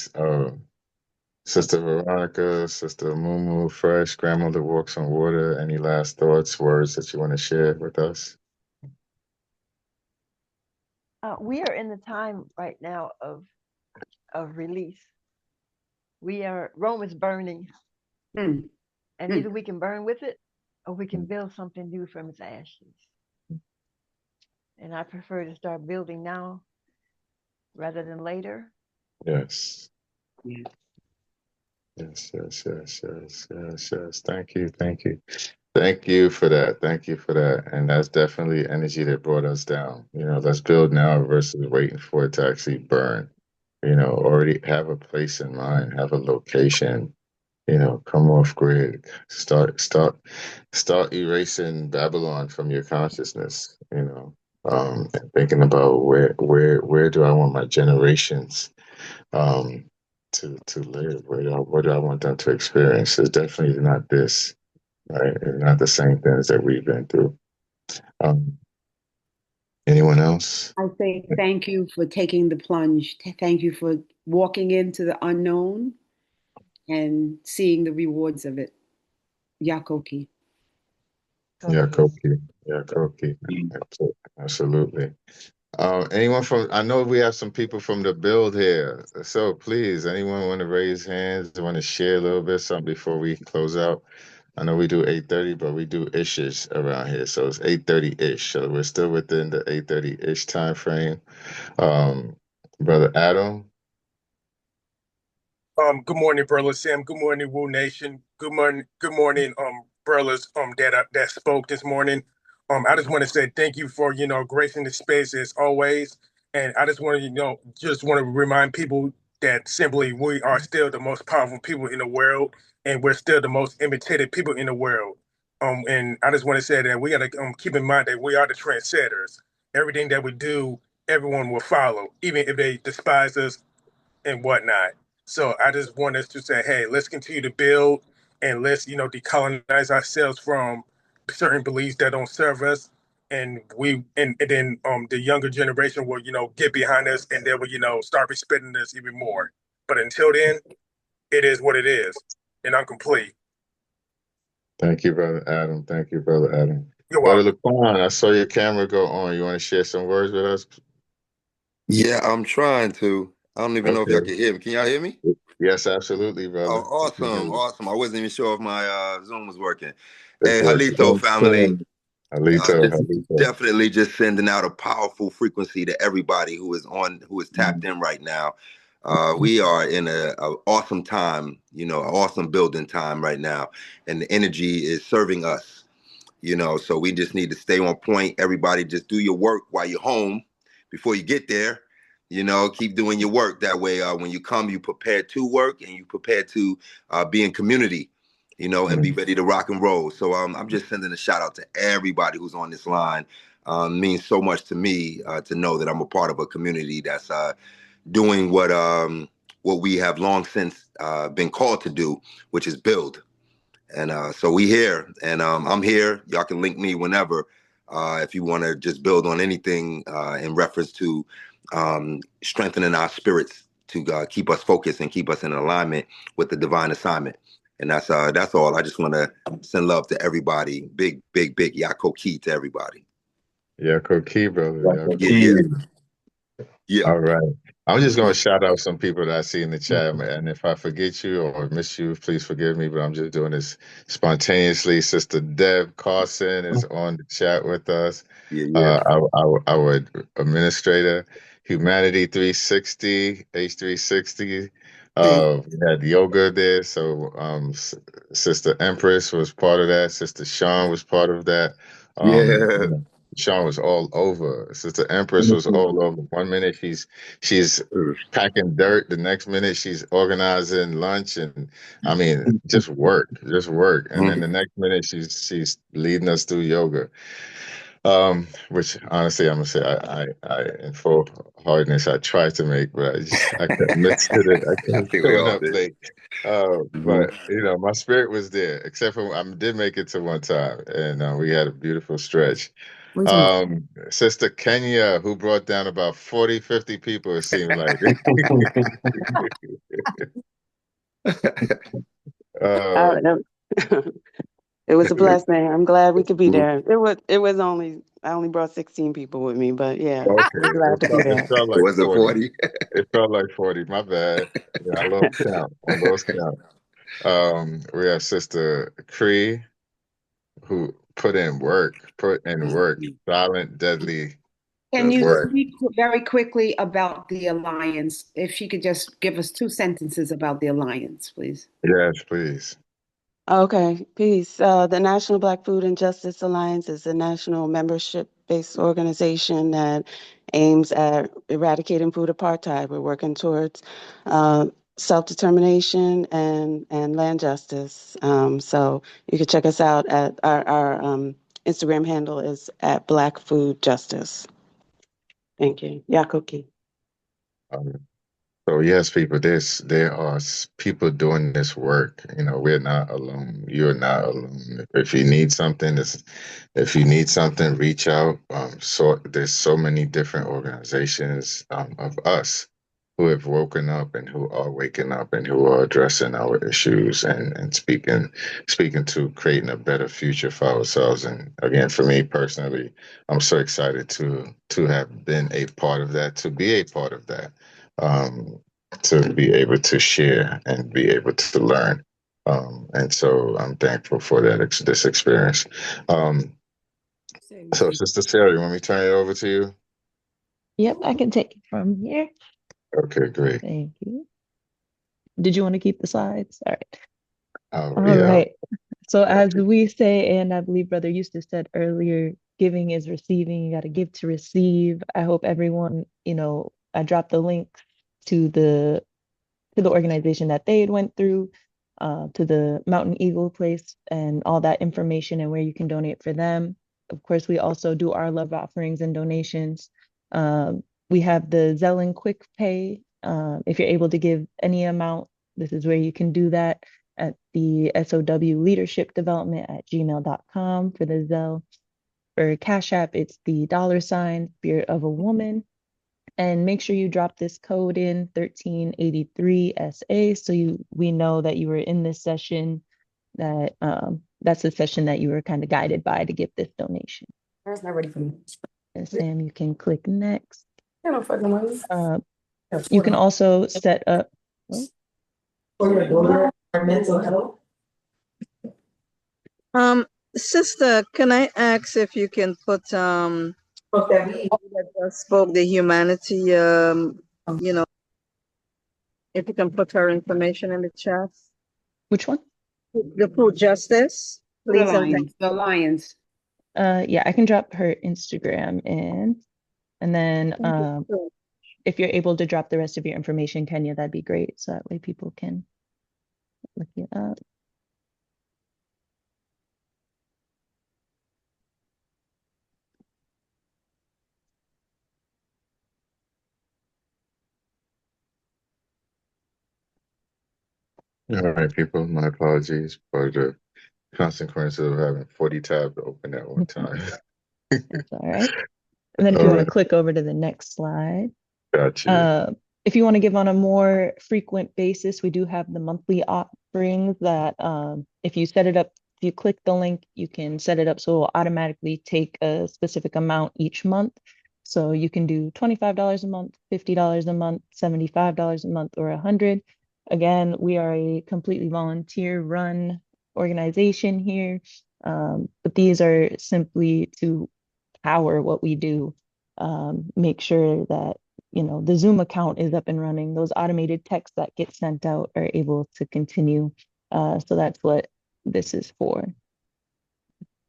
Sister Veronica, Sister Mumu, Fresh, Grandmother Walks on Water. Any last thoughts, words that you want to share with us? We are in the time right now of release. Rome is burning, and either we can burn with it, or we can build something new from its ashes. And I prefer to start building now rather than later. Yes. Yes. Thank you. Thank you for that. Thank you for that. And that's definitely energy that brought us down. Let's build now versus waiting for it to actually burn. Already have a place in mind, have a location, come off grid, start erasing Babylon from your consciousness, and thinking about where do I want my generations to live? What do I want them to experience? It's definitely not this, right? It's not the same things that we've been through. Anyone else? I say thank you for taking the plunge. Thank you for walking into the unknown and seeing the rewards of it. Yakoki. Yakoki. Absolutely. Anyone I know we have some people from the build here. So please, anyone want to raise hands, want to share a little bit something before we close out? I know we do 8:30, but we do ishes around here. So it's 8:30-ish. So we're still within the 8:30-ish time frame. Brother Adam. Good morning, Brother Sam. Good morning, Woo Nation. Good morning, brothers that spoke this morning. I just want to say thank you for gracing the space as always, and I just want to remind people that simply we are still the most powerful people in the world, and we're still the most imitated people in the world. And I just want to say that we got to keep in mind that we are the trendsetters. Everything that we do, everyone will follow, even if they despise us and whatnot. So I just want us to say, hey, let's continue to build, and let's, decolonize ourselves from certain beliefs that don't serve us. And then the younger generation will, get behind us, and they will, start respecting us even more. But until then, it is what it is. And I'm complete. Thank you, Brother Adam. Thank you, Brother Adam. You're Brother welcome. Laquan, I saw your camera go on. You want to share some words with us? Yeah, I'm trying to. I don't even know if y'all Okay. can hear me. Can y'all hear me? Yes, absolutely, brother. Oh, awesome. I wasn't even sure if my Zoom was working. It's Hey, working. Halito family. Just Halito. definitely just sending out a powerful frequency to everybody who is tapped in right now. We are in a awesome time, an awesome building time right now, and the energy is serving us. You know, so we just need to stay on point. Everybody just do your work while you're home before you get there. You know, keep doing your work. That way, when you come, you prepare to work and you prepare to be in community, you know, and be ready to rock and roll. So I'm just sending a shout out to everybody who's on this line. Means so much to me to know that I'm a part of a community that's doing what we have long since been called to do, which is build. And so we here, and I'm here. Y'all can link me whenever if you want to just build on anything in reference to strengthening our spirits to keep us focused and keep us in alignment with the divine assignment. And that's all. I just want to send love to everybody. Big Yako Key to everybody. Yako Key, brother. Yeah. All right. I'm just going to shout out some people that I see in the chat. And if I forget you or miss you, please forgive me. But I'm just doing this spontaneously. Sister Deb Carson is on the chat with us. Our administrator, Humanity 360, H360. We had yoga there. So Sister Empress was part of that. Sister Sean was part of that. Sean was all over. Sister Empress was all over. One minute she's packing dirt. The next minute she's organizing lunch, and I mean just work. And then the next minute she's leading us through yoga. Which honestly I'm gonna say I in full hardness I tried to make, but I kept missing it. I kept think we showing all up did. late. But you know, my spirit was there, except for I did make it to one time, and we had a beautiful stretch. Sister Kenya, who brought down about 40, 50 people, it seemed like. It was a blessing. I'm glad we could be there. It was only I only brought 16 people with me, but yeah, Okay, glad to be there. it felt like 40. It felt like 40. My bad. Yeah, I lost count. We have Sister Cree, who put in work, silent, deadly Can you work. speak very quickly about the alliance? If she could just give us 2 sentences about the alliance, please. Yes, please. Okay, peace. The National Black Food and Justice Alliance is a national membership-based organization that aims at eradicating food apartheid. We're working towards self-determination and land justice. So you can check us out at our Instagram handle is at Black Food Justice. Thank you. Yakoki. So yes, people, there are people doing this work. You know, we're not alone. You're not alone. If you need something, reach out. So there's so many different organizations of us who have woken up and who are waking up and who are addressing our issues and speaking to creating a better future for ourselves. And again, for me personally, I'm so excited to have been a part of that, to be a part of that. To be able to share and be able to learn. And so I'm thankful for this experience. So Sister Sarah, you want me to turn it over to you? Yep, I can take it from here. Okay, great. Thank you. Did you want to keep the slides? All right. All Yeah. right. So as we say, and I believe Brother Eustace said earlier, giving is receiving. You got to give to receive. I hope everyone, I dropped the link to the organization that they had went through, to the Mountain Eagle place and all that information and where you can donate for them. Of course, we also do our love offerings and donations. We have the Zelle Quick Pay. If you're able to give any amount, this is where you can do that at the SOW Leadership Development at gmail.com for the Zelle. For Cash App, it's the $ Spirit of a Woman. And make sure you drop this code in 1383SA so we know that you were in this session, that that's the session that you were kind of guided by to give this donation. That's not ready for me. And Sam, you can click next. I don't fucking know. You can also set up for your daughter or mental health. Sister, can I ask if you can put that just spoke the humanity, if you can put her information in the chat. Which one? The food justice, please. The Alliance. Yeah, I can drop her Instagram in, and then Thank you so if you're able to drop the rest of your information, Kenya, that'd be great. So that way people can look you up. All right, people. My apologies for the consequences of having 40 tabs open at one time. That's all right. And then if All you want to right, click over to the next slide. got you. Uh, if you want to give on a more frequent basis, we do have the monthly offerings that if you set it up, if you click the link, you can set it up so it will automatically take a specific amount each month. So you can do $25 a month, $50 a month, $75 a month, or $100. Again, we are a completely volunteer run organization here, but these are simply to power what we do, make sure that the Zoom account is up and running. Those automated texts that get sent out are able to continue. So that's what this is for.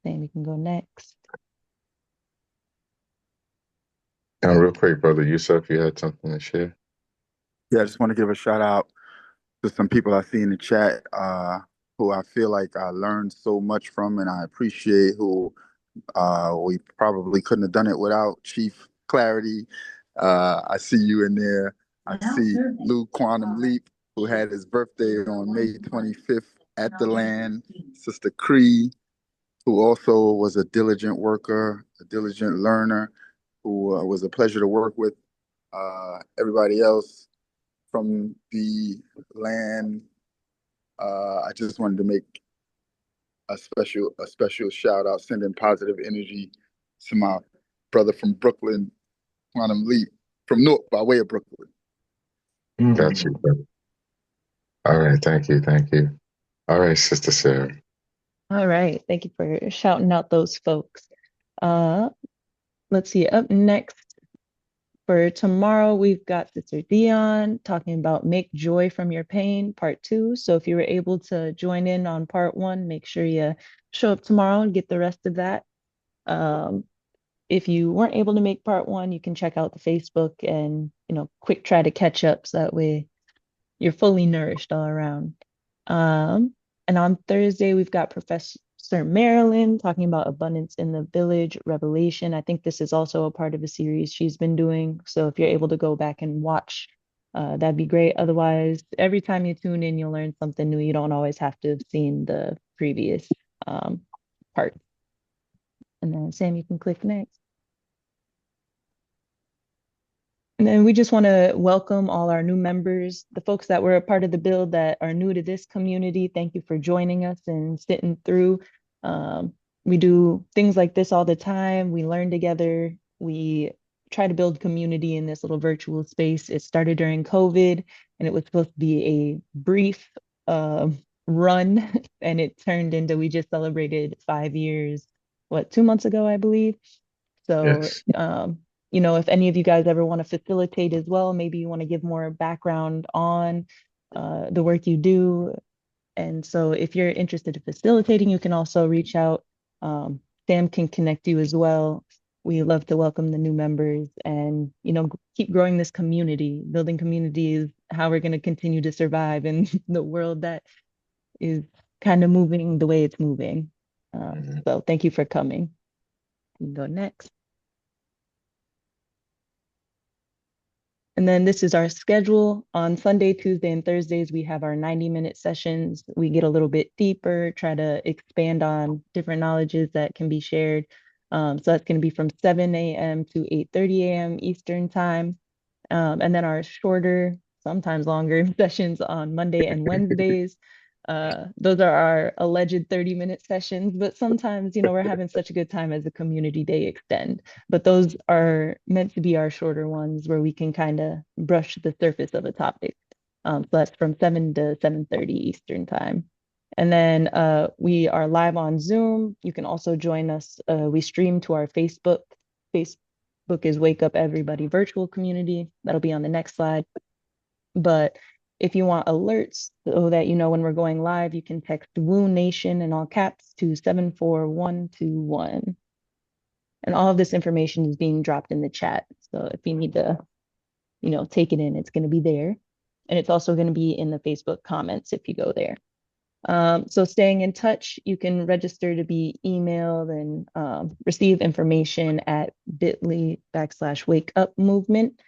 Then we can go next. Now, real quick, brother Yusuf, you had something to share? Yeah, I just want to give a shout out to some people I see in the chat who I feel like I learned so much from, and I appreciate who we probably couldn't have done it without. Chief Clarity, I see you in there. I see Lou Quantum Leap, who had his birthday on May 25th at the land. Sister Cree, who also was a diligent worker, a diligent learner, who was a pleasure to work with. Everybody else from the land, I just wanted to make a special shout out, sending positive energy to my brother from Brooklyn, Quantum Leap, from Newark by way of Brooklyn. Got you, brother. All right, thank you, thank you. All right, Sister Sarah. All right. Thank you for shouting out those folks. Let's see. Up next for tomorrow, we've got Sister Dion talking about Make Joy from Your Pain, part 2. So if you were able to join in on part 1, make sure you show up tomorrow and get the rest of that. If you weren't able to make part 1, you can check out the Facebook and, quick try to catch up so that way you're fully nourished all around. And on Thursday, we've got Professor Marilyn talking about abundance in the village revelation. I think this is also a part of a series she's been doing. So if you're able to go back and watch, that'd be great. Otherwise, every time you tune in, you'll learn something new. You don't always have to have seen the previous part. And then Sam, you can click next. And then we just want to welcome all our new members, the folks that were a part of the build that are new to this community. Thank you for joining us and sitting through. We do things like this all the time. We learn together. We try to build community in this little virtual space. It started during COVID, and it was supposed to be a brief run, and it turned into, we just celebrated 5 years, 2 months ago, I believe. So, Yes. if any of you guys ever want to facilitate as well, maybe you want to give more background on the work you do. And so if you're interested in facilitating, you can also reach out. Sam can connect you as well. We love to welcome the new members and, keep growing this community. Building community is how we're going to continue to survive in the world that is kind of moving the way it's moving. So thank you for coming. You can go next. And then this is our schedule. On Sunday, Tuesday, and Thursdays, we have our 90-minute sessions. We get a little bit deeper, try to expand on different knowledges that can be shared. So that's going to be from 7 a.m. to 8:30 a.m. Eastern time. And then our shorter, sometimes longer sessions on Monday and Wednesdays. Those are our alleged 30-minute sessions, but sometimes, we're having such a good time as a community, they extend. But those are meant to be our shorter ones where we can kind of brush the surface of a topic. So that's from 7 to 7:30 Eastern time. And then we are live on Zoom. You can also join us. We stream to our Facebook. Facebook is Wake Up Everybody Virtual Community. That'll be on the next slide. But if you want alerts so that you know when we're going live, you can text Woo Nation in all caps to 74121. And all of this information is being dropped in the chat. So if you need to, take it in, it's going to be there. And it's also going to be in the Facebook comments if you go there. So staying in touch, you can register to be emailed and receive information at bit.ly/wake up movement.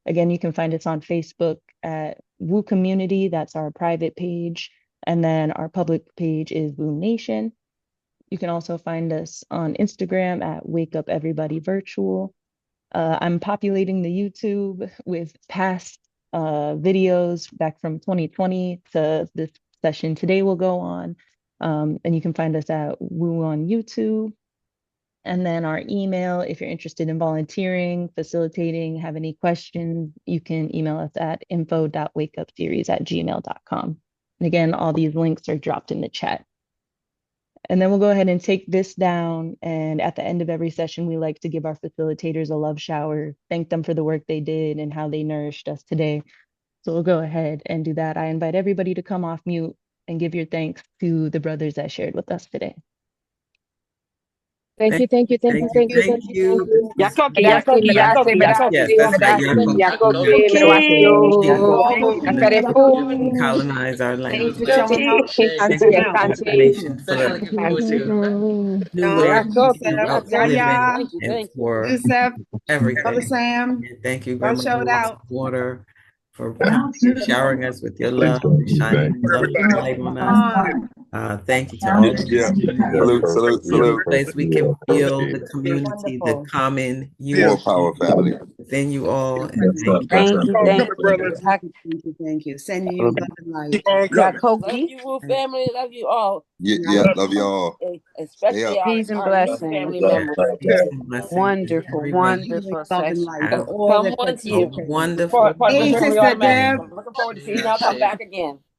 Again, you can find us on Facebook at Woo Community. That's our private page. And then our public page is Woo Nation. You can also find us on Instagram at Wake Up Everybody Virtual. I'm populating the YouTube with past videos back from 2020 to this session today will go on. And you can find us at Woo on YouTube. And then our email, if you're interested in volunteering, facilitating, have any questions, you can email us at info.wakeupseries@gmail.com. And again, all these links are dropped in the chat. And then we'll go ahead and take this down. And at the end of every session, we like to give our facilitators a love shower, thank them for the work they did and how they nourished us today. So we'll go ahead and do that. I invite everybody to come off mute and give your thanks to the brothers that shared with us today. Thank you, thank you, thank you, thank you, thank you, thank you. Yakoki, Yakoki, Yakoki, Yes, Yakoki, that's right. Yakoki, Yakoki, Yakoki, Mewasio. and Akarefu. colonize our land. Thanks for showing up, Kanti, hanging out. Kanti, Information for Kanti. new ways Yakoki, of living Yaya. and for Yusef, Brother everything. Sam, And thank you, y'all showed Grandmother out. Water, for showering us with your love, shining love light on us. Thank you to all of Yeah. the community, Salute, salute, beautiful salute. place we can feel the Yeah. community, the common More unity power, family. within you all. And thank you, Thank brothers you, and thank you, sisters. thank you, thank you, thank you. Sending you love and light. Keep on coming. Yakoki. Love you, Woo family. Love you all. Yeah, love y'all. Stay Especially up. our, Peace and our new blessings. family members. Peace and blessings to Wonderful, everyone. wonderful Love and session. light for Have all Come that once a a year. participated. wonderful, Part of the Hey, Family wonderful Sister Automatic. day. Deb, So I'm looking forward to seeing y'all come back again.